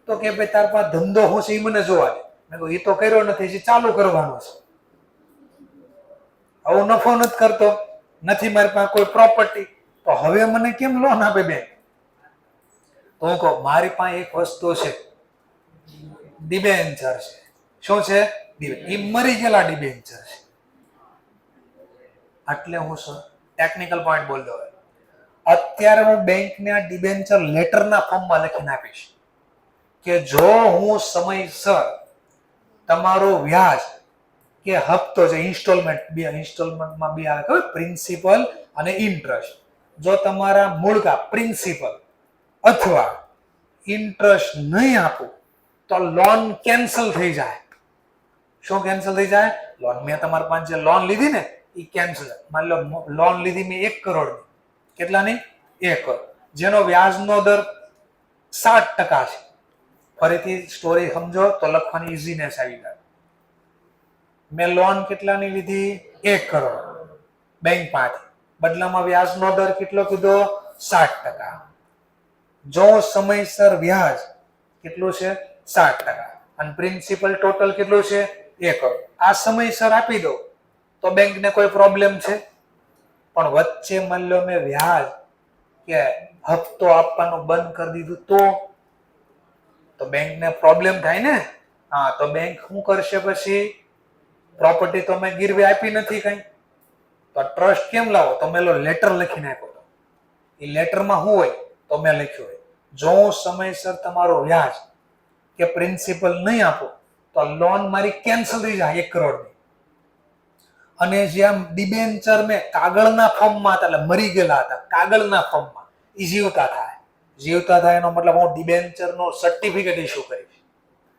તો કે ભાઈ તાર પાસે ધંધો હું છે એ મને જોવા દે. મેં કહ્યું એ તો કર્યો નથી, જે ચાલુ કરવાનો છે. હું નફો નથી કરતો, નથી મારી પાસે કોઈ પ્રોપર્ટી, તો હવે મને કેમ લોન આપે બેંક? તો હું કહું મારી પાસે એક વસ્તુ છે, ડિબેન્ચર છે. શું છે? એ મરી ગયેલા ડિબેન્ચર છે. એટલે હું શું ટેકનિકલ પોઈન્ટ બોલ દઉં, અત્યારે હું બેંકને આ ડિબેન્ચર લેટરના ફોર્મમાં લખીને આપીશ કે જો હું સમયસર તમારો વ્યાજ કે હપ્તો છે, ઇન્સ્ટોલમેન્ટમાં બે આવે, પ્રિન્સિપલ અને ઇન્ટરેસ્ટ, જો તમારા મૂળકા પ્રિન્સિપલ અથવા ઇન્ટરેસ્ટ નહીં આપો તો લોન કેન્સલ થઈ જાય. શું કેન્સલ થઈ જાય? લોન મેં તમારી પાસે જે લોન લીધી ને એ કેન્સલ. માની લો લોન લીધી મેં 1 કરોડ, કેટલાની? 1 કરોડ, જેનો વ્યાજનો દર 7% છે. ફરીથી સ્ટોરી સમજો તો લખવાની ઈઝીનેસ આવી જાય. મેં લોન કેટલાની લીધી? 1 કરોડ બેંક માંથી, બદલામાં વ્યાજનો દર કેટલો કીધો? 7%. જો સમયસર વ્યાજ કેટલું છે? 7%, અને પ્રિન્સિપલ ટોટલ કેટલું છે? 1 કરોડ આ સમયસર આપી દો તો બેંકને કોઈ પ્રોબ્લેમ છે? પણ વચ્ચે માની લો મેં વ્યાજ કે હપ્તો આપવાનું બંધ કરી દીધું તો બેંકને પ્રોબ્લેમ થાય ને. હા, તો બેંક શું કરશે? પછી પ્રોપર્ટી તો મેં ગીરવે આપી નથી કઈ, તો ટ્રસ્ટ કેમ લાવો? તો મેં લેટર લખીને આપ્યો. એ લેટરમાં શું હોય? તો મેં લખ્યું હોય જો હું સમયસર તમારો વ્યાજ કે પ્રિન્સિપલ નહીં આપો તો લોન મારી કેન્સલ થઈ જાય 1 કરોડની. અને જ્યાં ડિબેન્ચર મેં કાગળના ફોર્મમાં હતા, એટલે મરી ગયેલા હતા કાગળના ફોર્મમાં, એ જીવતા થાય એનો મતલબ હું ડિબેન્ચરનો સર્ટિફિકેટ ઇસ્યુ કરીશ.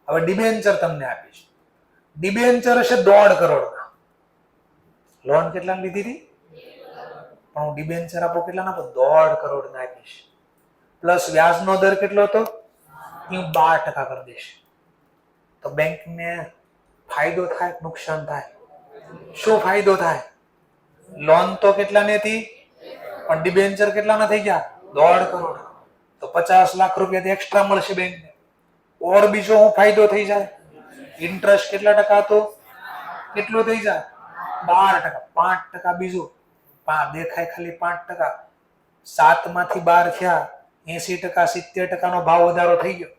હવે ડિબેન્ચર તમને આપીશ. ડિબેન્ચર હશે 1.5 કરોડના. લોન કેટલા લીધી હતી? પણ હું ડિબેન્ચર આપો કેટલા આપો? 1.5 કરોડના આપીશ. પ્લસ વ્યાજનો દર કેટલો હતો? હું 12% કરી દઈશ. તો બેંકને ફાયદો થાય, નુકસાન થાય? શું ફાયદો થાય? લોન તો કેટલાની હતી? પણ ડિબેન્ચર કેટલાના થઈ ગયા? 1.5 કરોડ. તો 50 લાખ રૂપિયાથી એક્સ્ટ્રા મળશે બેંકને. ઓર બીજો શું ફાયદો થઈ જાય? ઇન્ટરેસ્ટ કેટલા ટકા હતો? કેટલો થઈ જાય? 12%. 5% બીજું દેખાય ખાલી 5%. 7 માંથી 12 થયા 80%, 70% નો ભાવ વધારો થઈ ગયો.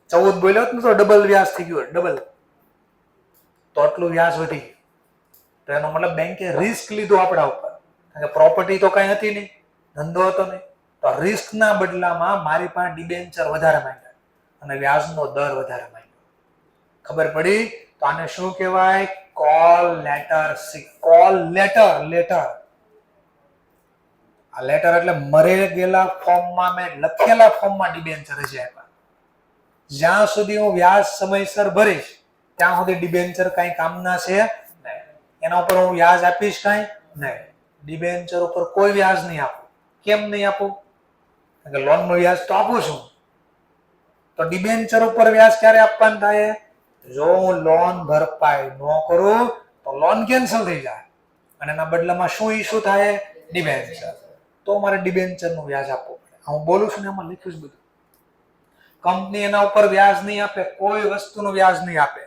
14 બોલ્યો ને તો ડબલ વ્યાજ થઈ ગયું. ડબલ. તો આટલું વ્યાજ વધી ગયું. તો એનો મતલબ બેંકે રિસ્ક લીધું આપણા ઉપર. કારણ કે પ્રોપર્ટી તો કઈ હતી નહીં, ધંધો હતો નહીં. તો રિસ્કના બદલામાં મારી પાસે ડિબેન્ચર વધારે માંગ્યા અને વ્યાજનો દર વધારે માંગ્યો. ખબર પડી? તો આને શું કહેવાય? Call letter. Call letter. આ લેટર એટલે મરે ગયેલા ફોર્મમાં મેં લખેલા ફોર્મમાં ડિબેન્ચર હજી આપ્યા. જ્યાં સુધી હું વ્યાજ સમયસર ભરીશ ત્યાં સુધી ડિબેન્ચર કઈ કામના છે નહીં. એના ઉપર હું વ્યાજ આપીશ કઈ નહીં. ડિબેન્ચર ઉપર કોઈ વ્યાજ નહીં આપું. કેમ નહીં આપું? કારણ કે લોનનું વ્યાજ તો આપું છું. તો ડિબેન્ચર ઉપર વ્યાજ ક્યારે આપવાનું થાય? જો હું લોન ભરપાઈ ન કરું તો લોન કેન્સલ થઈ જાય અને એના બદલામાં શું ઇસ્યુ થાય? ડિબેન્ચર. તો મારે ડિબેન્ચરનું વ્યાજ આપવું પડે. હું બોલું છું ને એમાં લખ્યું છે બધું. કંપની એના ઉપર વ્યાજ નહીં આપે, કોઈ વસ્તુનું વ્યાજ નહીં આપે.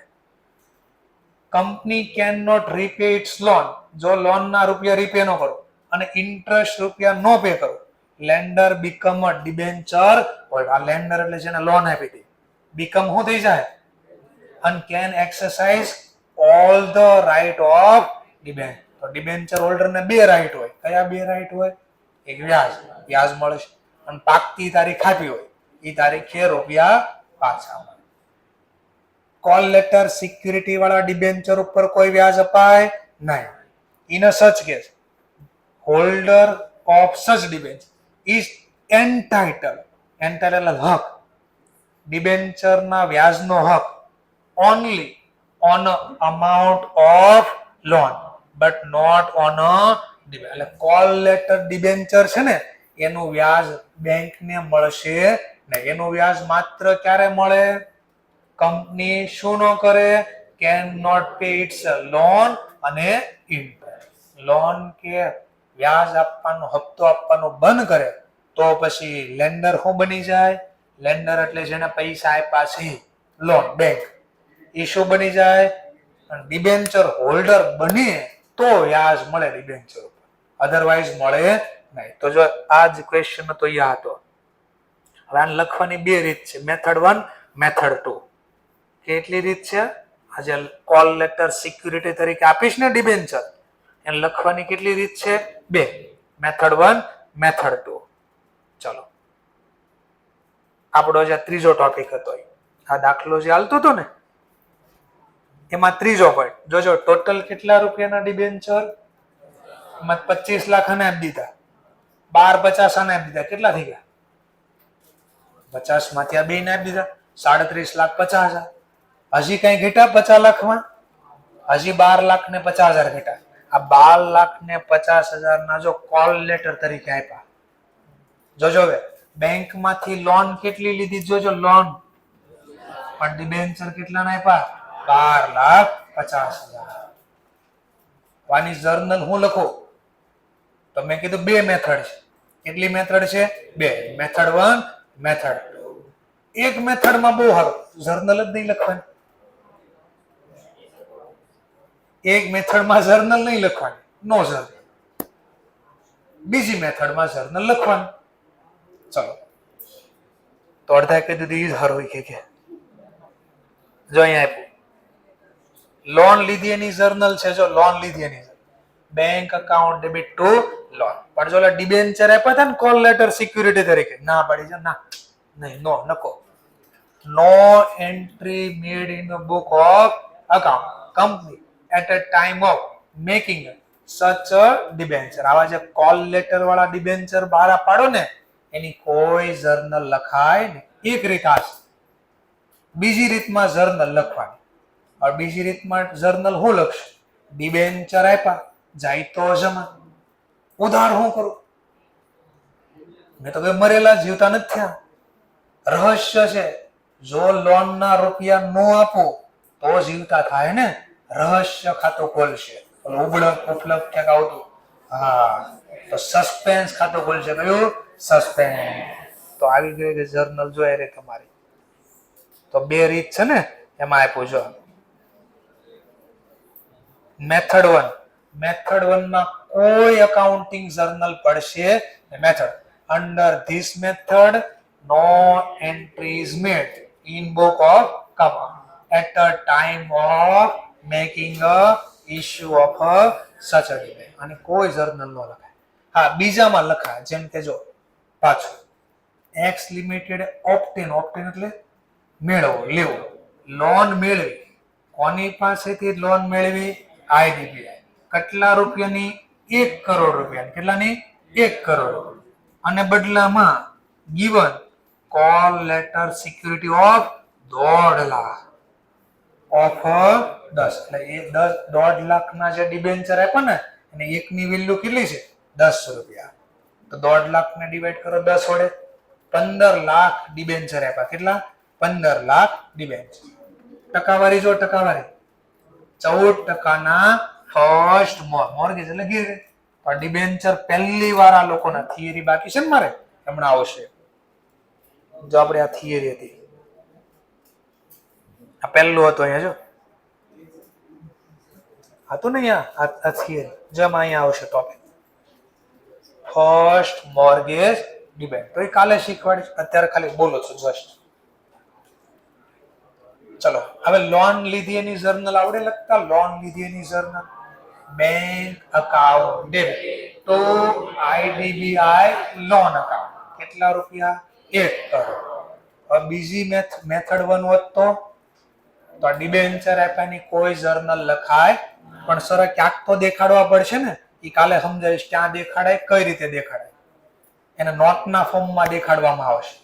Company can not repay its loan. જો લોનના રૂપિયા રીપે ન કરો અને ઇન્ટરેસ્ટ રૂપિયા ન પે કરો, lander become a debenture holder. આ લેન્ડર એટલે જેને લોન આપી હતી, બીકમ શું થઈ જાય? and can exercise all the right of debenture. તો ડિબેન્ચર હોલ્ડર ને 2 રાઈટ હોય. કયા 2 રાઈટ હોય? એક વ્યાજ મળશે અને પાકતી તારીખ આપી હોય એ તારીખે રૂપિયા પાછા મળે. કોલ લેટર સિક્યુરિટી વાળા ડિબેન્ચર ઉપર કોઈ વ્યાજ અપાય નહીં. In a such case holder of such debenture is entitle હક. ડિબેન્ચરના વ્યાજનો હક only on amount of loan but not on a એટલે કોલ લેટર ડિબેન્ચર છે ને એનું વ્યાજ બેંકને મળશે નહીં. એનું વ્યાજ માત્ર ક્યારે મળે? કંપની શું ન કરે? Can not pay its loan અને ઇન્ટરેસ્ટ. લોન કે વ્યાજ આપવાનો, હપ્તો આપવાનો બંધ કરે તો પછી લેન્ડર શું બની જાય? લેન્ડર એટલે જેને પૈસા આપ્યા છે, લોન બેંક, એ શું બની જાય? ડિબેન્ચર હોલ્ડર બની તો વ્યાજ મળે ડિબેન્ચર ઉપર, અધરવાઇઝ મળે નહીં. તો જો આ જ ક્વેશ્ચન હતો યા હતો. હવે આને લખવાની 2 રીત છે, મેથડ 1, મેથડ 2. કેટલી રીત છે? આજે કોલ લેટર સિક્યુરિટી તરીકે આપીશ ને ડિબેન્ચર, એને લખવાની કેટલી રીત છે? 2. Method 1, method 2. ચલો, આપણો જે ત્રીજો ટોપિક હતો આ દાખલો જે હાલતો હતો ને એમાં ત્રીજો પોઈન્ટ જોજો. ટોટલ કેટલા રૂપિયાના ડિબેન્ચર? એમાં 25 લાખ આને આપી દીધા, 12 50 આને આપી દીધા. કેટલા થઈ ગયા? 50 માંથી આ 2 ને આપી દીધા, 37,50,000. હજી કઈ ઘટ્યા 50 લાખમાં? હજી 12 લાખ ને 50,000 ઘટ્યા. આ 12 લાખ ને 50,000 ના જો કોલ લેટર તરીકે આપ્યા. જોજો હવે બેંક માંથી લોન કેટલી લીધી? જોજો લોન, પણ ડિબેન્ચર કેટલા ના આપ્યા? 12,50,000. વાની જર્નલ હું લખું તો મેં કીધું 2 મેથડ છે. કેટલી મેથડ છે? 2. Method 1, method 2. એક મેથડમાં બહુ સારું, જર્નલ જ નહીં લખવાની. એક મેથડમાં જર્નલ નહીં લખવાની, નો જર્નલ. બીજી મેથડમાં જર્નલ લખવાનું. ચલો તો અડધા કહી દીધું ઈ જ હારું કે જો અહીંયા આપ્યું લોન લીધી એની જર્નલ છે. જો લોન લીધી એની bank account debit to loan. પણ જો ડિબેન્ચર આપ્યા હતા ને કોલ લેટર સિક્યુરિટી તરીકે, ના પાડી છે, ના નહીં, નો નકો. No entry made in the book of account company at a time of making such debenture. આવા જે કોલ લેટર વાળા ડિબેન્ચર બહાર પાડો ને એની કોઈ જર્નલ લખાય નહીં. એક રીત આ છે. બીજી રીતમાં જર્નલ લખવાની. और બીજી રીતમાં જર્નલ હું લખશું? ડિબેન્ચર આપ્યા જાય તો જમા. ઉધાર હું કરું? મેં તો કઈ મરેલા જીવતા નથી થયા. રહસ્ય છે, જો લોન ના રૂપિયા નો આપો તો જીવતા થાય ને. રહસ્ય ખાતું ખોલશે. ઉબળક ઉપલક ક્યાંક આવતું, હા, તો સસ્પેન્સ ખાતું ખોલશે. કયું? સસ્પેન્સ. તો આવી ગઈ કે જર્નલ જોઈ રે તમારી. તો બે રીત છે ને એમાં આપ્યું. જો મેથડ 1. મેથડ 1 માં કોઈ અકાઉન્ટિંગ જર્નલ પડશે. Method under this method no entry is made in book of account at a time of making a issue of a such a debenture. અને કોઈ જર્નલ નો લખાય. હા, બીજામાં લખાય. જેમ કે જો પાછું એક્સ લિમિટેડ ઓપ્ટિન. ઓપ્ટિન એટલે મેળવો, લેવો. લોન મેળવી. કોની પાસેથી લોન મેળવી? આઈડીબીઆઈ. કેટલા રૂપિયાની? 1 કરોડ રૂપિયા. કેટલાની? 1 કરોડ. અને બદલામાં given call letter security of 1.5 lakh of 10. એટલે એ 1.5 લાખના જે ડિબેન્ચર આપ્યા ને એને એકની વેલ્યુ કેટલી છે? 10 રૂપિયા. તો 1.5 લાખને ડિવાઈડ કરો 10 વડે. 15 લાખ ડિબેન્ચર આપ્યા. કેટલા? 15 લાખ ડિબેન્ચર. ટકાવારી જો ટકાવારી 14% ફર્સ્ટ મોર્ગેજ એટલે ગીરવે. પણ ડિબેન્ચર પહેલી વાર આ લોકોના થિયરી બાકી છે ને મારે હમણાં આવશે. જો આપણે આ થિયરી હતી, આ પહેલું હતું. અહીંયા જો હતું ને અહીંયા આ થિયરી. જેમ અહીંયા આવશે ટોપિક ફર્સ્ટ મોર્ગેજ ડિબેન્ચર. તો એ કાલે શીખવાડીશ. અત્યારે ખાલી બોલો છો જસ્ટ. ચલો હવે લોન લીધી એની જર્નલ આવડે લખતા? લોન લીધી એની journal bank account debit to IDBI loan account. કેટલા રૂપિયા? 1 કરોડ. હવે બીજી મેથડ 1 હોત તો આ ડિબેન્ચર આપ્યાની કોઈ જર્નલ લખાય પણ સર ક્યાંક તો દેખાડવા પડશે ને. એ કાલે સમજાવીશ ક્યાં દેખાડાય, કઈ રીતે દેખાડાય. એને નોટના ફોર્મમાં દેખાડવામાં આવશે.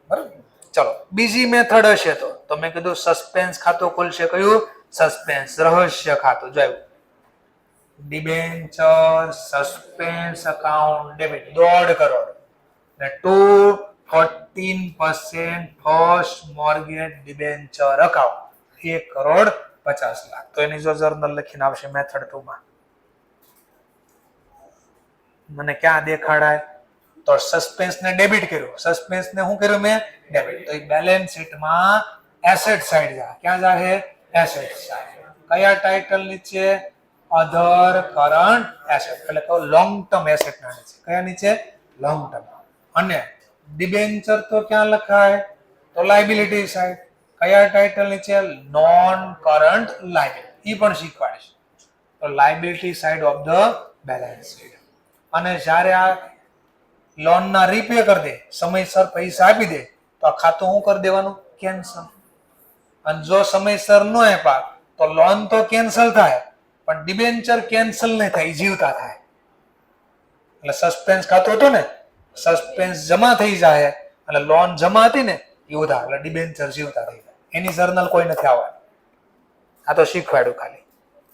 બરાબર. ચલો બીજી મેથડ હશે તો મેં કીધું સસ્પેન્સ ખાતું ખોલશે. કયું? સસ્પેન્સ, રહસ્ય ખાતું. જોયું debenture suspense account debit 1.5 crore ને 14% ફર્સ્ટ મોર્ગેજ ડિબેન્ચર અકાઉન્ટ 1,50,00,000. તો એની જો જર્નલ લખીને આવશે મેથડ 2 માં. મને ક્યાં દેખાડાય? તો સસ્પેન્સ ને ડેબિટ કર્યું. સસ્પેન્સ ને શું કર્યું મેં? ડેબિટ. તો એ બેલેન્સ શીટમાં એસેટ સાઈડ જાય. ક્યાં જાય? Asset side. કયા ટાઇટલ નીચે? અધર કરંટ એસેટ. એટલે કહો લોંગ ટર્મ એસેટ ના નીચે. કયા નીચે? Long term. અને ડિબેન્ચર તો ક્યાં લખાય? તો લાયબિલિટી સાઈડ. કયા ટાઇટલ નીચે? Non current liability. એ પણ શીખવાડીશ. તો liability side of the balance sheet. અને જ્યારે આ લોન ના રીપે કરી દે, સમયસર પૈસા આપી દે, તો આ ખાતું શું કરી દેવાનું? કેન્સલ. અને જો સમયસર ન આપ્યા તો લોન તો કેન્સલ થાય પણ ડિબેન્ચર કેન્સલ નહીં થાય, જીવતા થાય. એટલે સસ્પેન્સ ખાતું હતું ને, સસ્પેન્સ જમા થઈ જાય અને લોન જમા હતી ને એ ઉધાર. એટલે ડિબેન્ચર જીવતા થઈ જાય. એની જર્નલ કોઈ નથી આવવાની. આ તો શીખવાડ્યું ખાલી.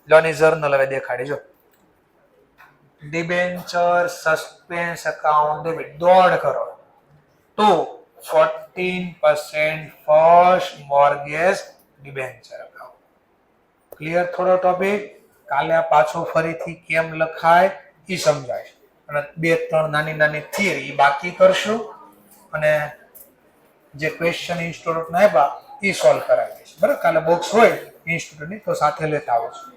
લોનની જર્નલ હવે દેખાડી. જો debenture suspense account debit 1.5 crore to 14% first mortgage debenture account. Clear? થોડો ટોપિક કાલે આ પાછો ફરીથી કેમ લખાય એ સમજાય. અને 2-3 નાની નાની થિયરી બાકી કરશું અને જે ક્વેશ્ચન ઇન્સ્ટિટ્યૂટને આપ્યા એ સોલ્વ કરાવી દઈશ. બરાબર. કાલે બોક્સ હોય ઇન્સ્ટિટ્યૂટની તો સાથે લેતા આવશું.